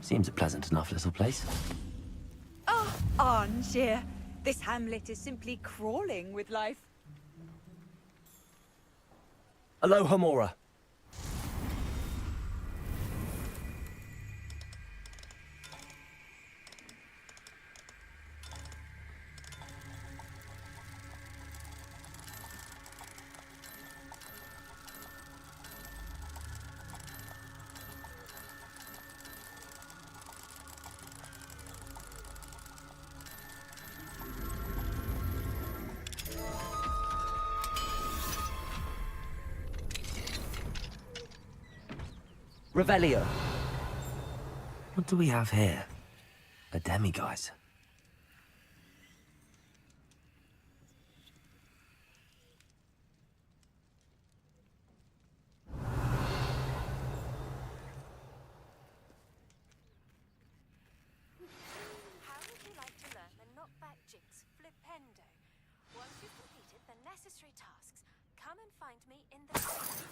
Seems a pleasant enough little place. Oh, Arnshire. This hamlet is simply crawling with life. Aloha Mora. Revelio. What do we have here? A demiguise. mystery tasks, come and find me in the streets.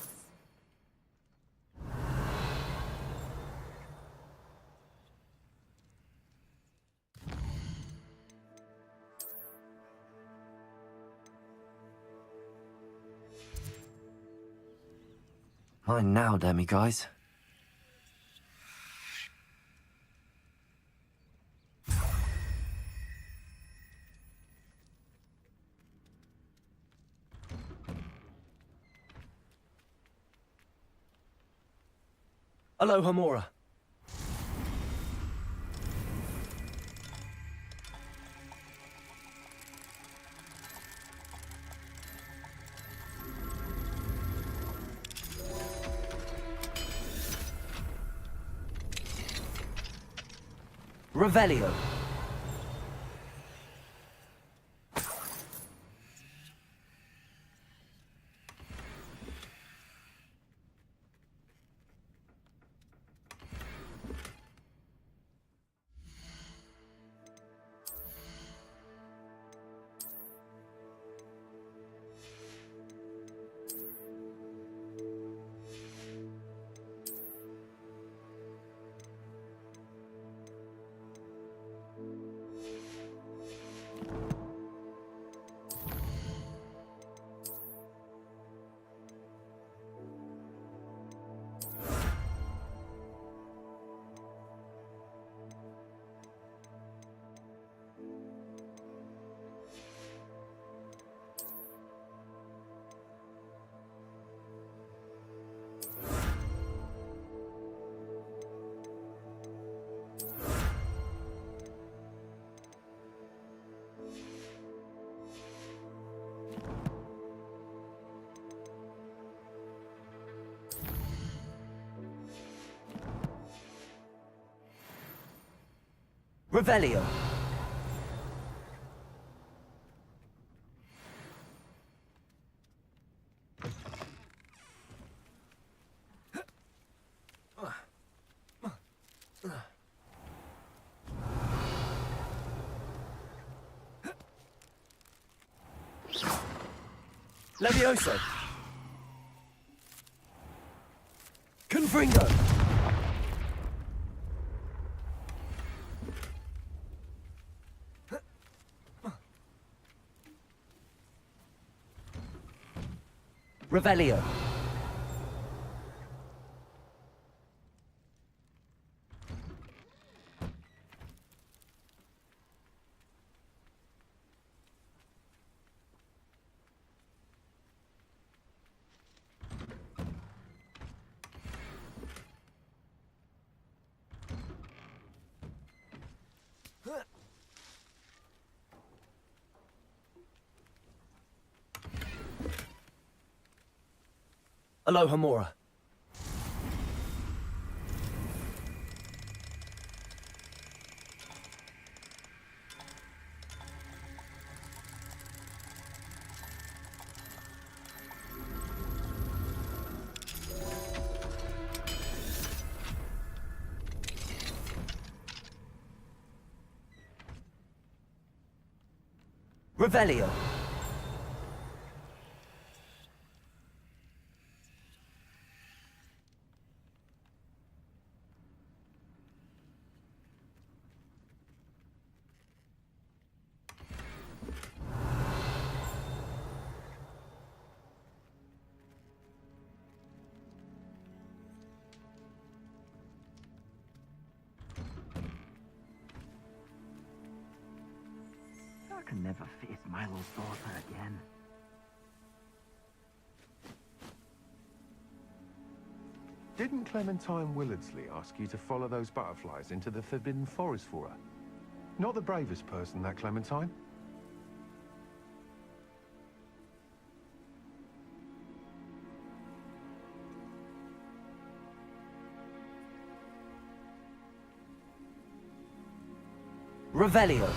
Mine now, demiguise. Aloha Mora. Revelio. Revelio. Levioso. Confringo. Revelio. Aloha Mora. Revelio. I can never face Milo's daughter again. Didn't Clementine Willardsley ask you to follow those butterflies into the Forbidden Forest for her? Not the bravest person, that Clementine. Revelio.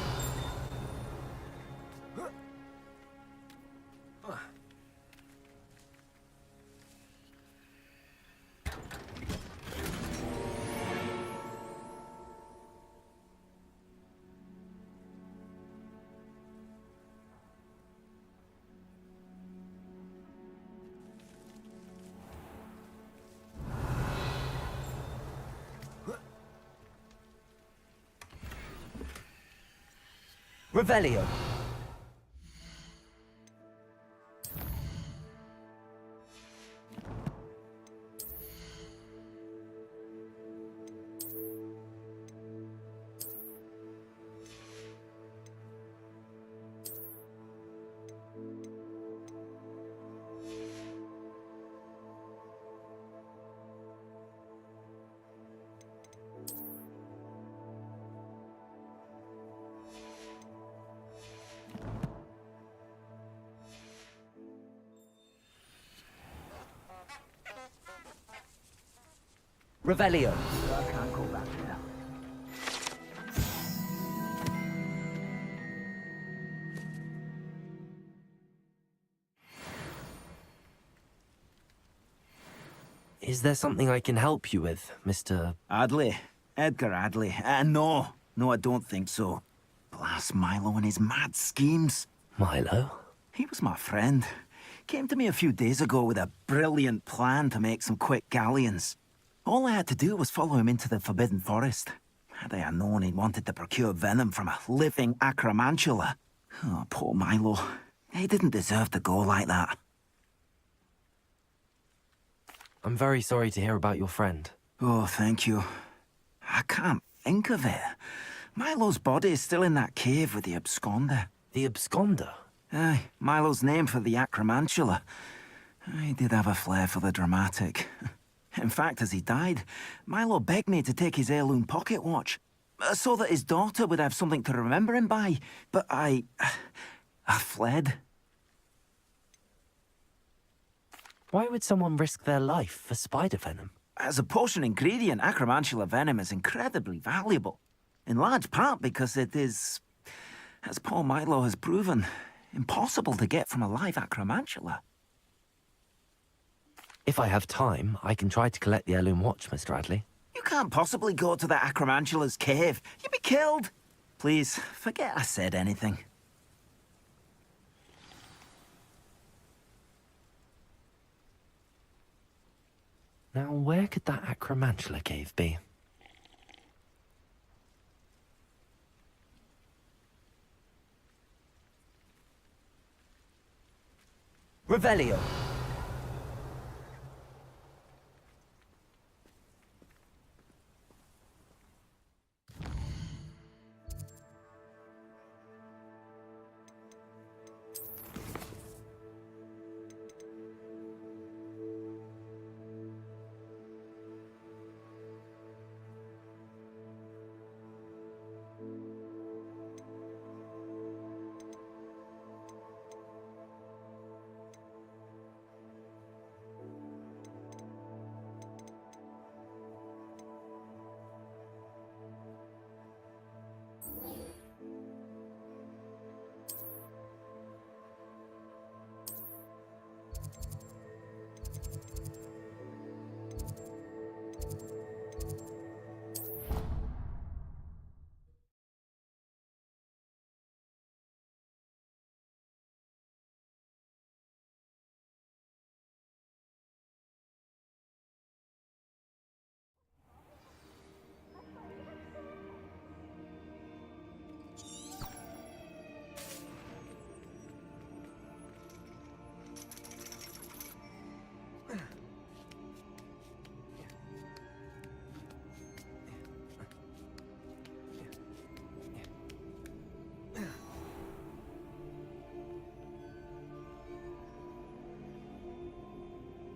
Revelio. Revelio. I can't go back there. Is there something I can help you with, Mr. Adley. Edgar Adley. No, I don't think so. Blast Milo and his mad schemes. Milo? He was my friend. Came to me a few days ago with a brilliant plan to make some quick galleons. All I had to do was follow him into the Forbidden Forest. Had I known he'd wanted to procure venom from a living acromantula. Oh, poor Milo. He didn't deserve to go like that. I'm very sorry to hear about your friend. Oh, thank you. I can't think of it. Milo's body is still in that cave with the absconder. The absconder? Aye, Milo's name for the acromantula. He did have a flair for the dramatic. In fact, as he died, Milo begged me to take his heirloom pocket watch, so that his daughter would have something to remember him by. But I fled. Why would someone risk their life for spider venom? As a potion ingredient, acromantula venom is incredibly valuable. In large part because it is, as poor Milo has proven, impossible to get from a live acromantula. If I have time, I can try to collect the heirloom watch, Mr. Adley. You can't possibly go to the acromantula's cave. You'd be killed. Please, forget I said anything. Now, where could that acromantula cave be? Revelio.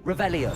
Revelio.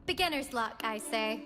Beginner's luck, I say.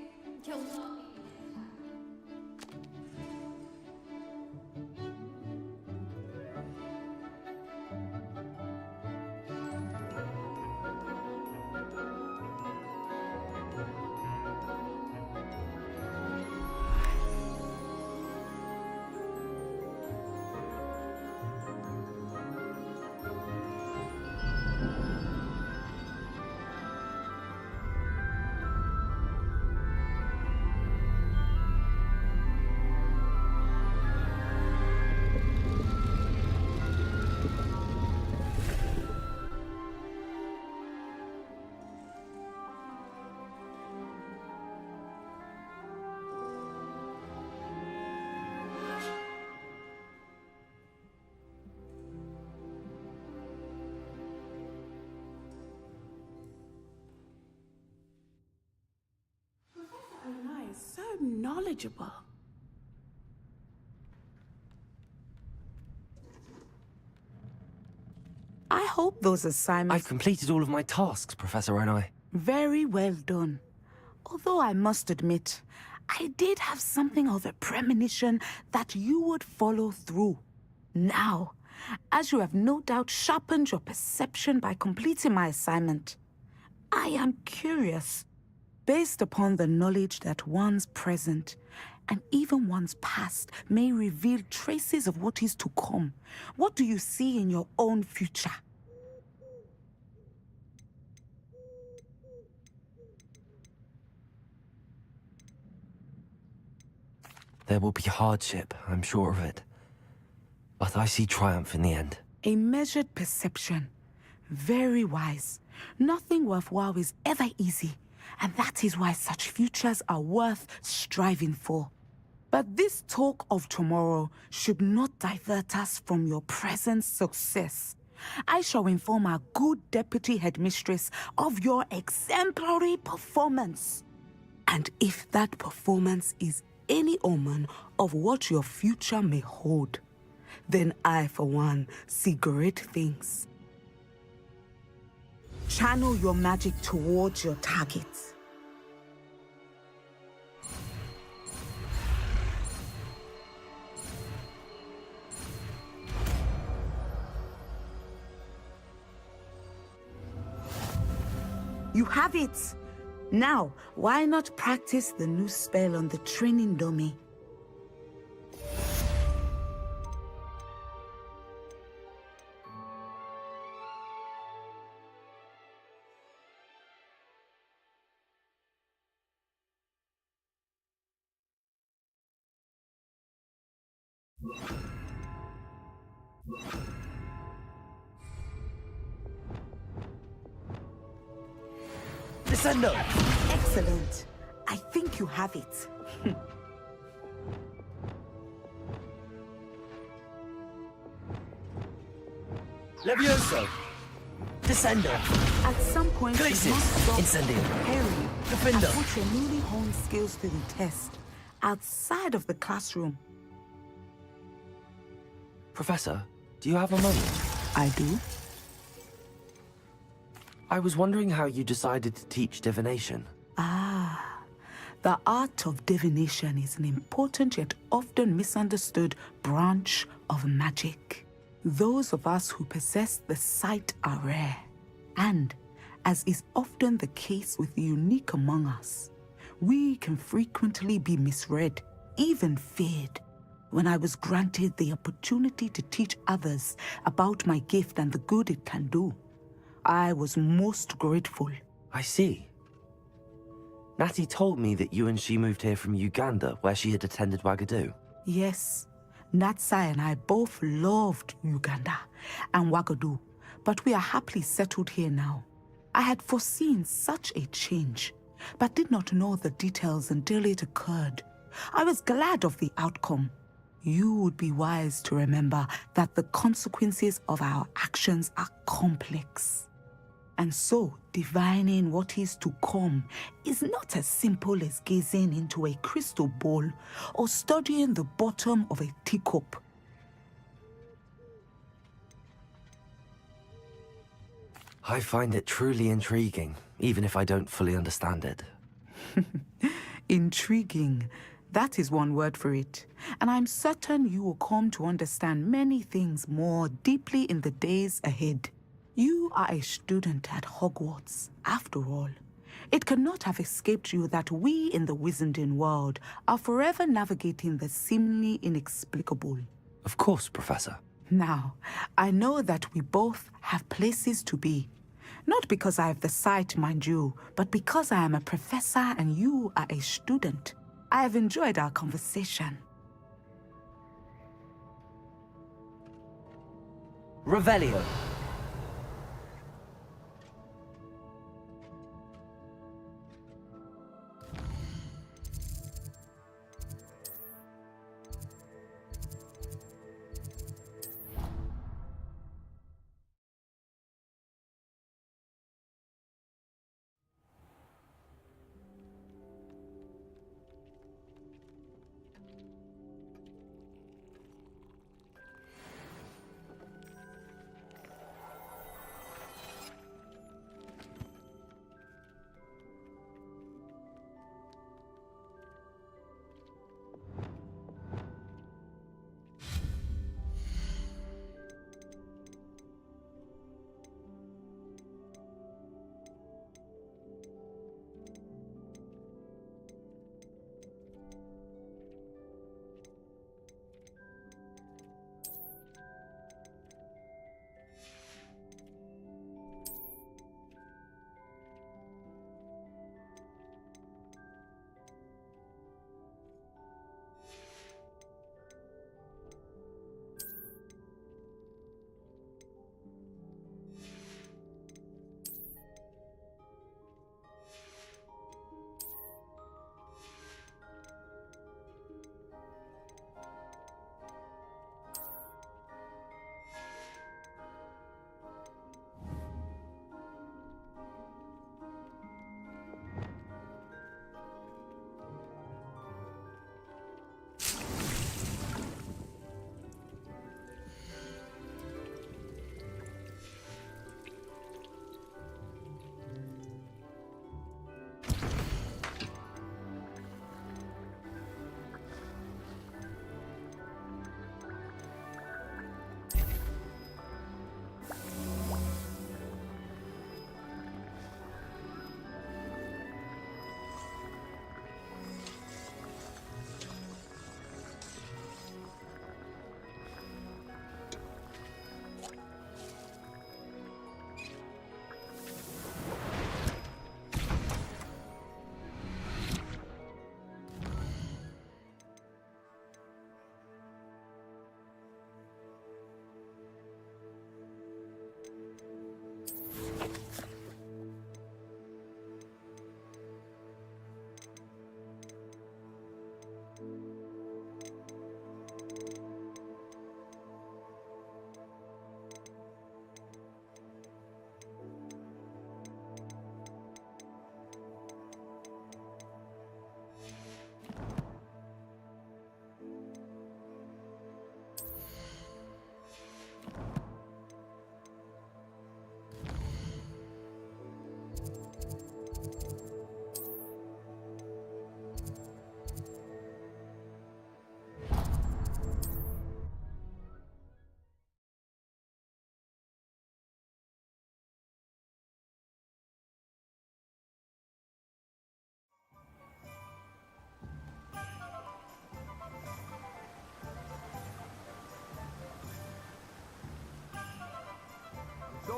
knowledgeable. I hope those assignments... I've completed all of my tasks, Professor Onai. Very well done. Although I must admit, I did have something of a premonition that you would follow through. Now, as you have no doubt sharpened your perception by completing my assignment, I am curious, based upon the knowledge that one's present and even one's past may reveal traces of what is to come. What do you see in your own future? There will be hardship, I'm sure of it. But I see triumph in the end. A measured perception. Very wise. Nothing worthwhile is ever easy, and that is why such futures are worth striving for. But this talk of tomorrow should not divert us from your present success. I shall inform our good deputy headmistress of your exemplary performance. And if that performance is any omen of what your future may hold, then I, for one, see great things. Channel your magic towards your targets. You have it! Now, why not practice the new spell on the training dummy? Descendo! Excellent. I think you have it. Levioso! Descendo! At some point, Glacis! you must stop Incendio! preparing Defender! and put your newly honed skills to the test outside of the classroom. Professor, do you have a moment? I do. I was wondering how you decided to teach divination. Ah, the art of divination is an important yet often misunderstood branch of magic. Those of us who possess the sight are rare, and, as is often the case with the unique among us, we can frequently be misread, even feared. When I was granted the opportunity to teach others about my gift and the good it can do, I was most grateful. I see. Natty told me that you and she moved here from Uganda, where she had attended Wagadu. Yes, Natsai and I both loved Uganda and Wagadu, but we are happily settled here now. I had foreseen such a change, but did not know the details until it occurred. I was glad of the outcome. You would be wise to remember that the consequences of our actions are complex. And so, divining what is to come is not as simple as gazing into a crystal ball or studying the bottom of a teacup. I find it truly intriguing, even if I don't fully understand it. Intriguing. That is one word for it. And I'm certain you will come to understand many things more deeply in the days ahead. You are a student at Hogwarts, after all. It cannot have escaped you that we in the Wizarding world are forever navigating the seemingly inexplicable. Of course, Professor. Now, I know that we both have places to be. Not because I have the sight, mind you, but because I am a professor and you are a student. I have enjoyed our conversation. Revelio.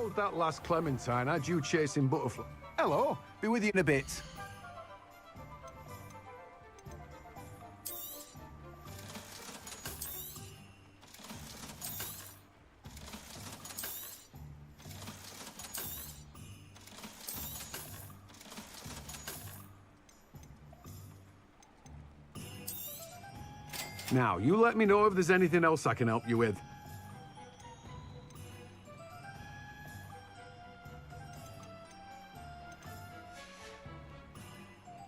How'd that last Clementine? Had you chasing butterfly? Hello, be with you in a bit. Now, you let me know if there's anything else I can help you with.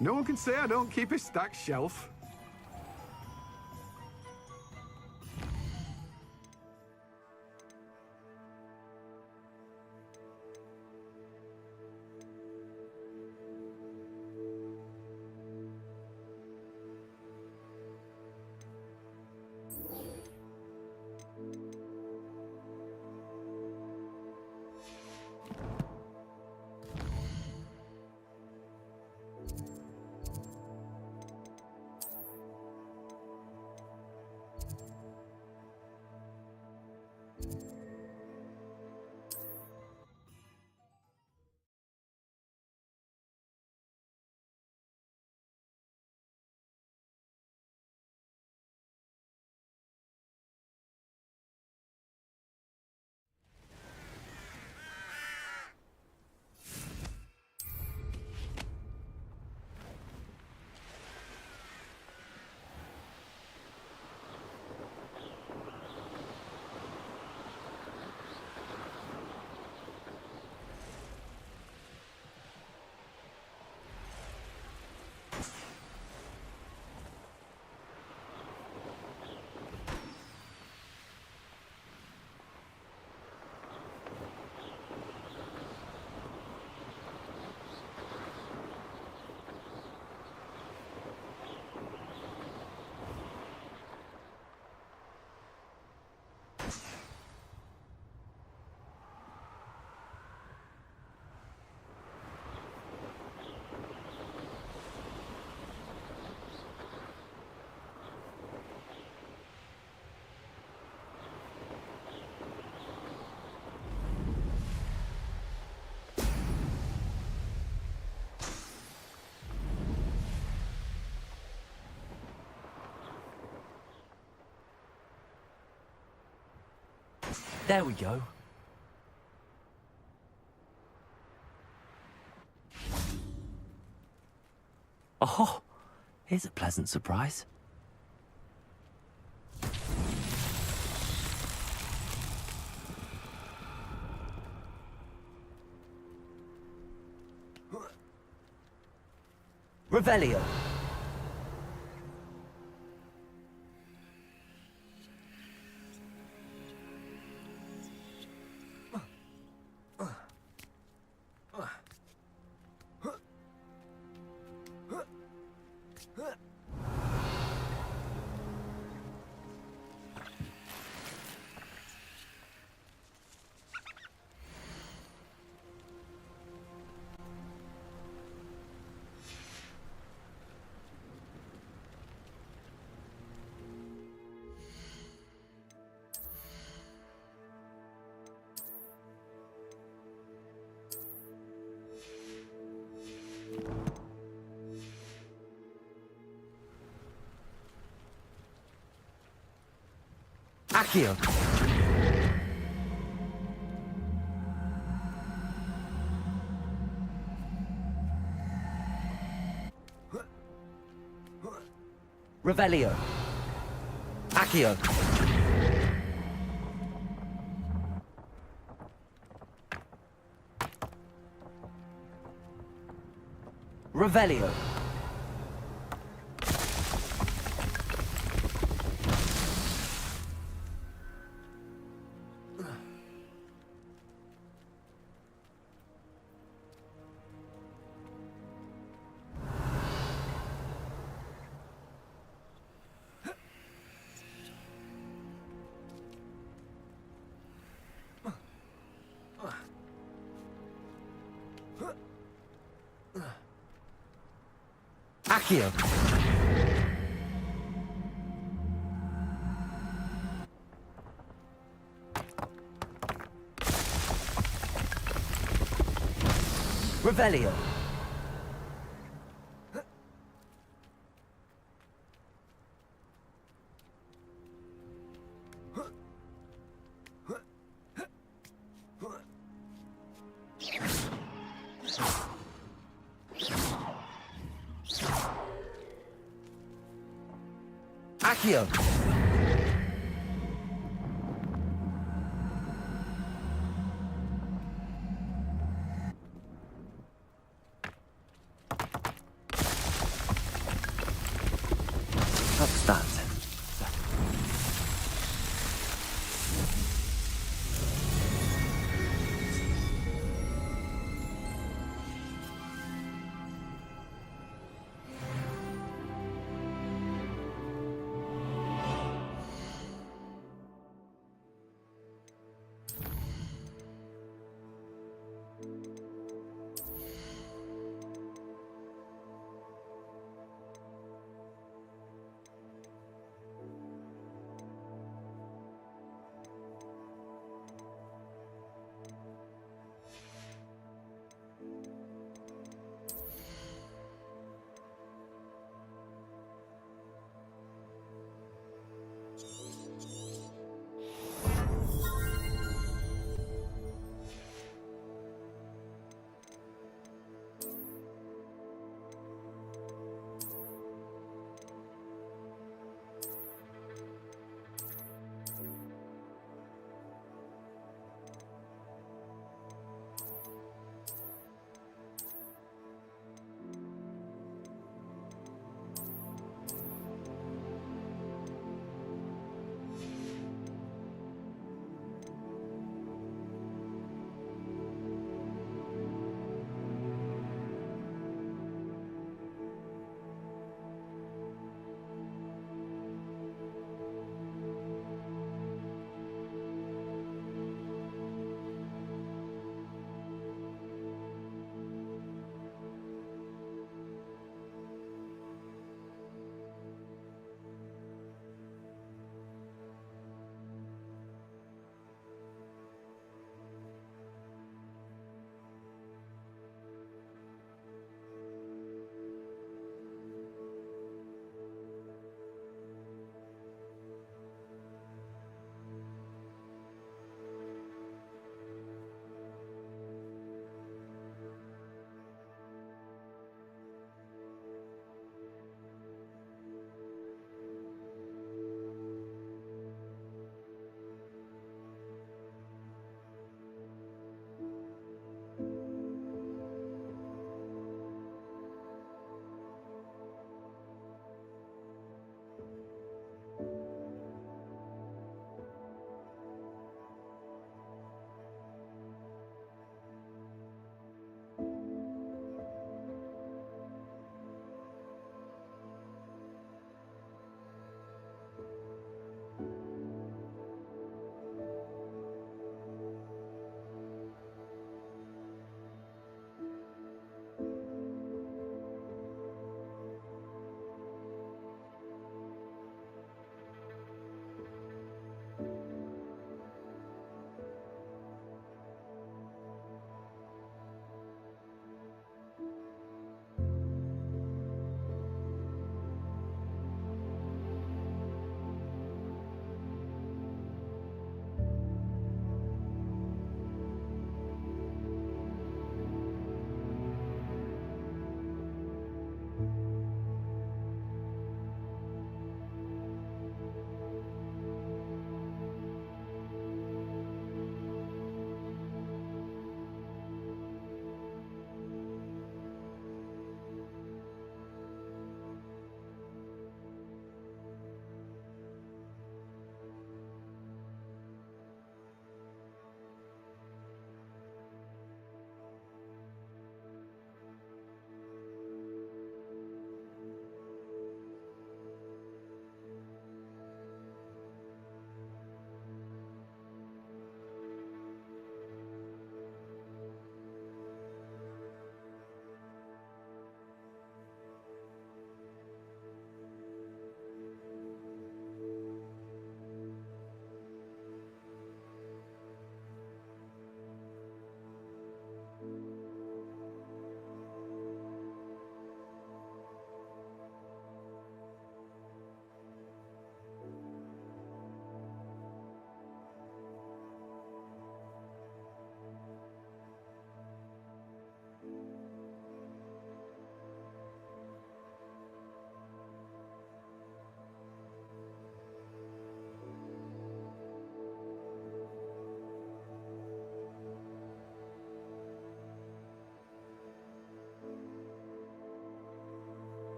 No one can say I don't keep a stacked shelf. There we go. Oh, here's a pleasant surprise. Revelio. Accio. Revelio. Accio. Revelio. Accio. Revelio. Accio. What's that?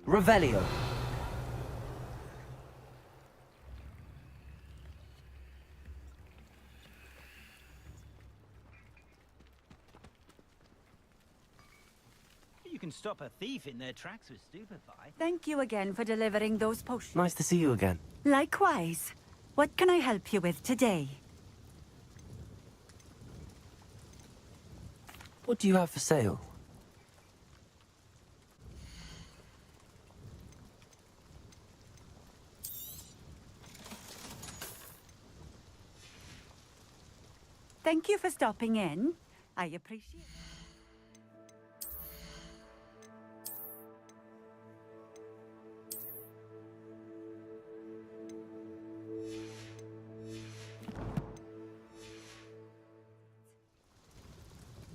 Revelio. You can stop a thief in their tracks with stupefy. Thank you again for delivering those potions. Nice to see you again. Likewise. What can I help you with today? What do you have for sale? Thank you for stopping in. I appreciate it.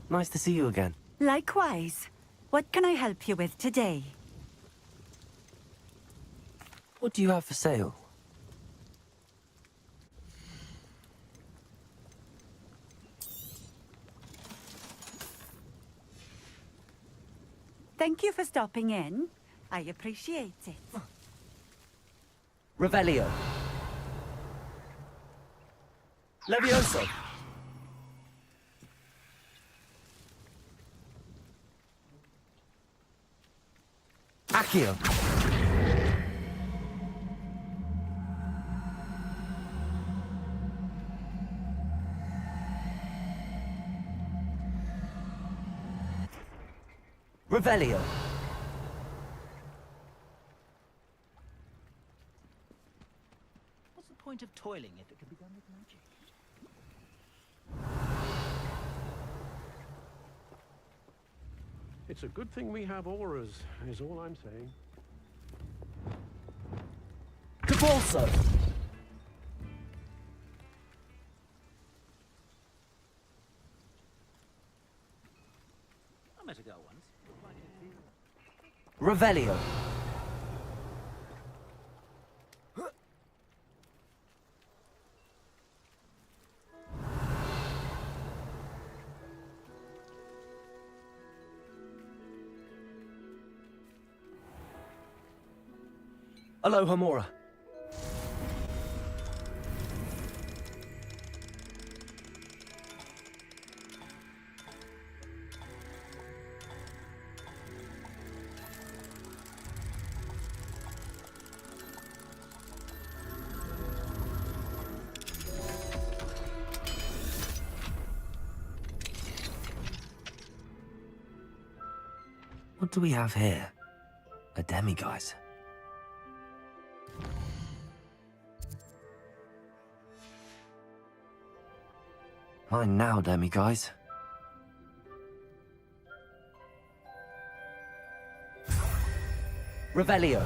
Nice to see you again. Likewise. What can I help you with today? What do you have for sale? Thank you for stopping in. I appreciate it. Revelio. Levioso. Accio. Revelio. What's the point of toiling if it can be done with magic? It's a good thing we have auras, is all I'm saying. Cabalso. I met a girl once. Revelio. Aloha Mora. What do we have here? A demiguise. Mine now, demiguise. Revelio.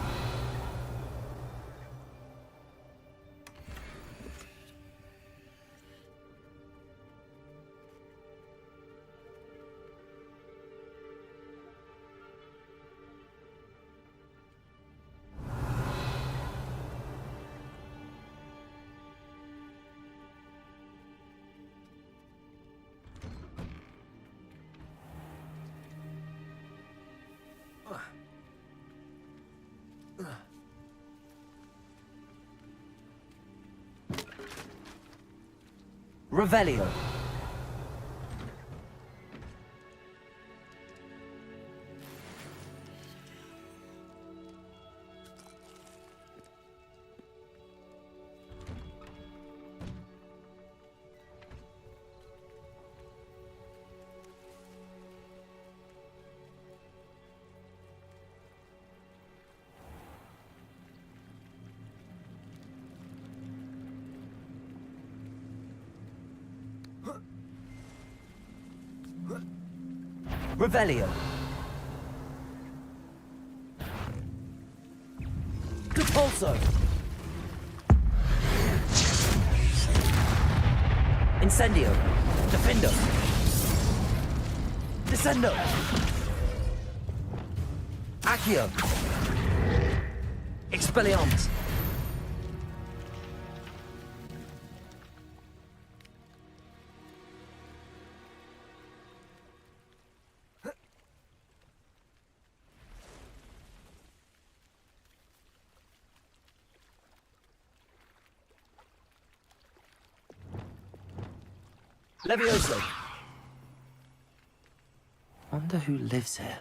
Revelio. Revelio. Depulso. Incendio. Defendo. Descendo. Accio. Expelliarmus. Levioso! Wonder who lives here.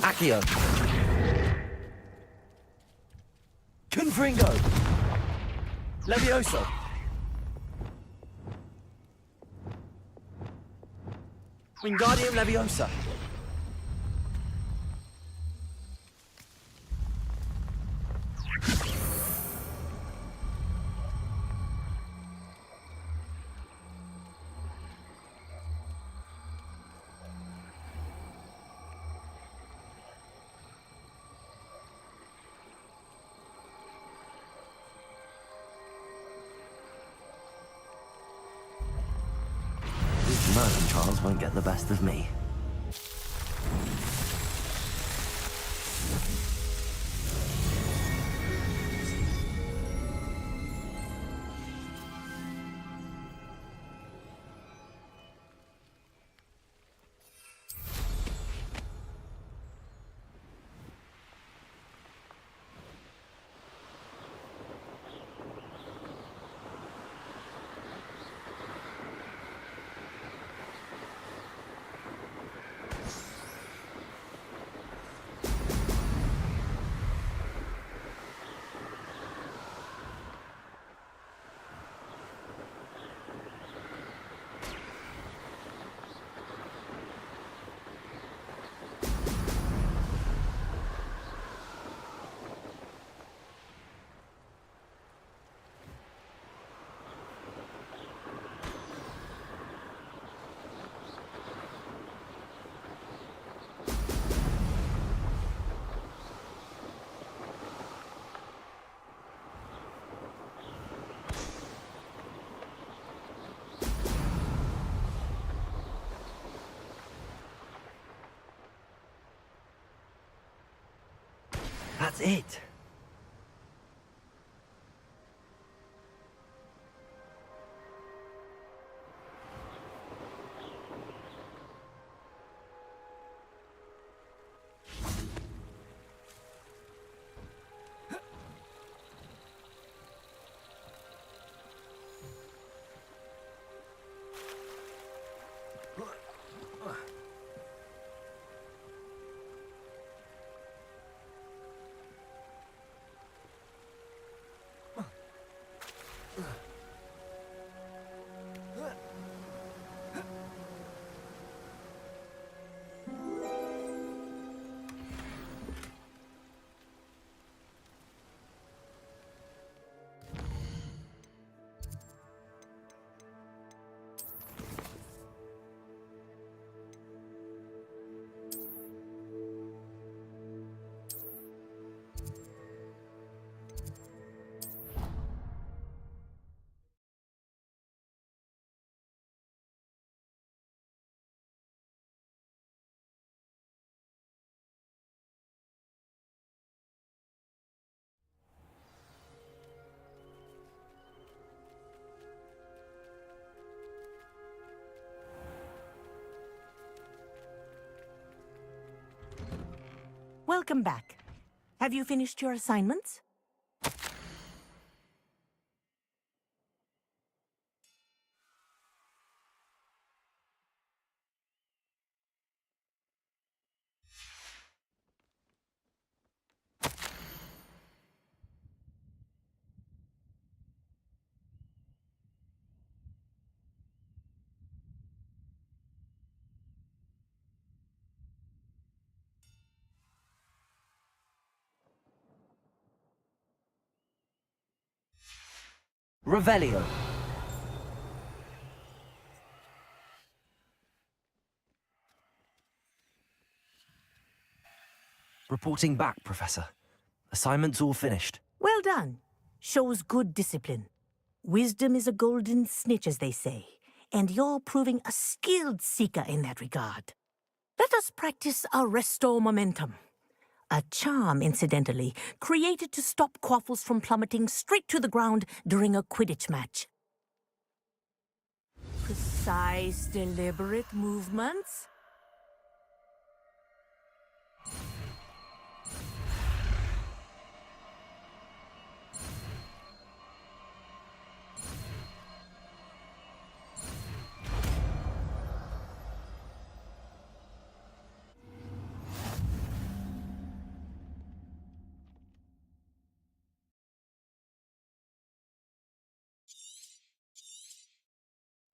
Accio. Confringo. Levioso. Wingardium Leviosa. These merchant trials won't get the best of me. That's it. Welcome back. Have you finished your assignments? Revelio. Reporting back, Professor. Assignment's all finished. Well done. Shows good discipline. Wisdom is a golden snitch, as they say, and you're proving a skilled seeker in that regard. Let us practice our resto momentum. A charm, incidentally, created to stop quaffles from plummeting straight to the ground during a Quidditch match. Precise, deliberate movements.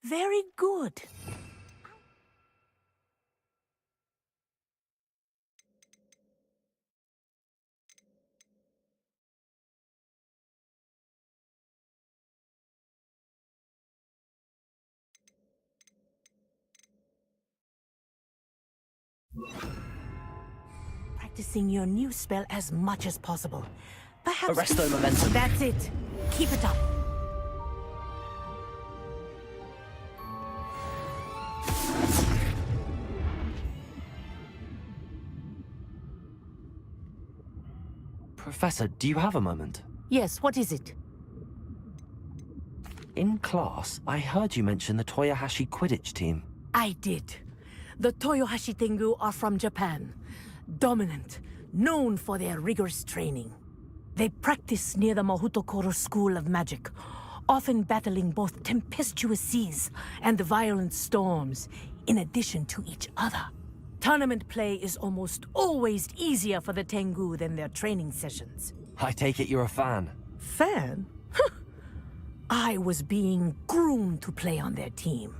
Very good. Practicing your new spell as much as possible. Perhaps... Arresto momentum. That's it. Keep it up. Professor, do you have a moment? Yes, what is it? In class, I heard you mention the Toyohashi Quidditch team. I did. The Toyohashi Tengu are from Japan. Dominant, known for their rigorous training. They practice near the Mahutokoro School of Magic, often battling both tempestuous seas and violent storms, in addition to each other. Tournament play is almost always easier for the Tengu than their training sessions. I take it you're a fan. Fan? I was being groomed to play on their team.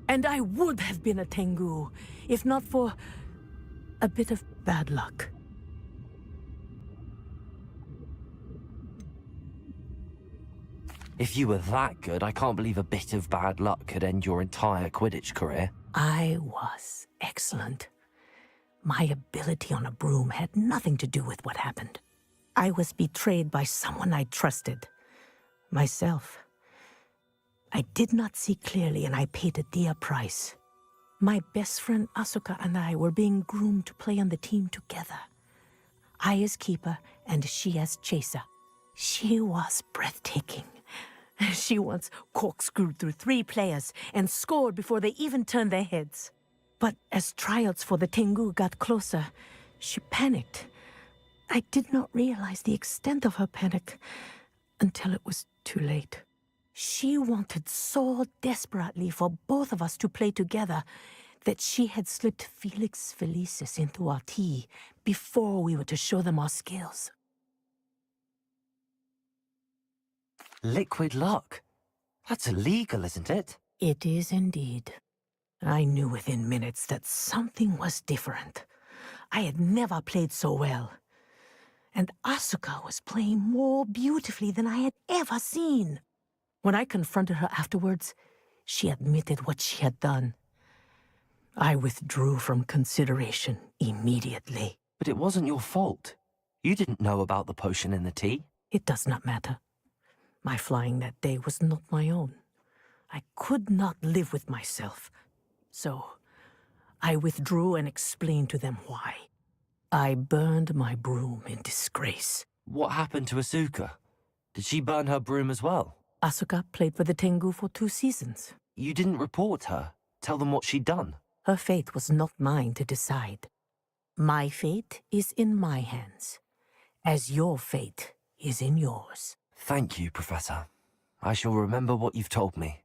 And I would have been a Tengu, if not for a bit of bad luck. If you were that good, I can't believe a bit of bad luck could end your entire Quidditch career. I was excellent. My ability on a broom had nothing to do with what happened. I was betrayed by someone I trusted. Myself. I did not see clearly, and I paid a dear price. My best friend Asuka and I were being groomed to play on the team together. I as keeper, and she as chaser. She was breathtaking. She once corkscrewed through 3 players and scored before they even turned their heads. But as tryouts for the Tengu got closer, she panicked. I did not realize the extent of her panic until it was too late. She wanted so desperately for both of us to play together that she had slipped Felix Felicis into our tea before we were to show them our skills. Liquid luck? That's illegal, isn't it? It is indeed. I knew within minutes that something was different. I had never played so well. And Asuka was playing more beautifully than I had ever seen. When I confronted her afterwards, she admitted what she had done. I withdrew from consideration immediately. But it wasn't your fault. You didn't know about the potion in the tea. It does not matter. My flying that day was not my own. I could not live with myself. So, I withdrew and explained to them why. I burned my broom in disgrace. What happened to Asuka? Did she burn her broom as well? Asuka played for the Tengu for 2 seasons. You didn't report her? Tell them what she'd done? Her fate was not mine to decide. My fate is in my hands, as your fate is in yours. Thank you, Professor. I shall remember what you've told me.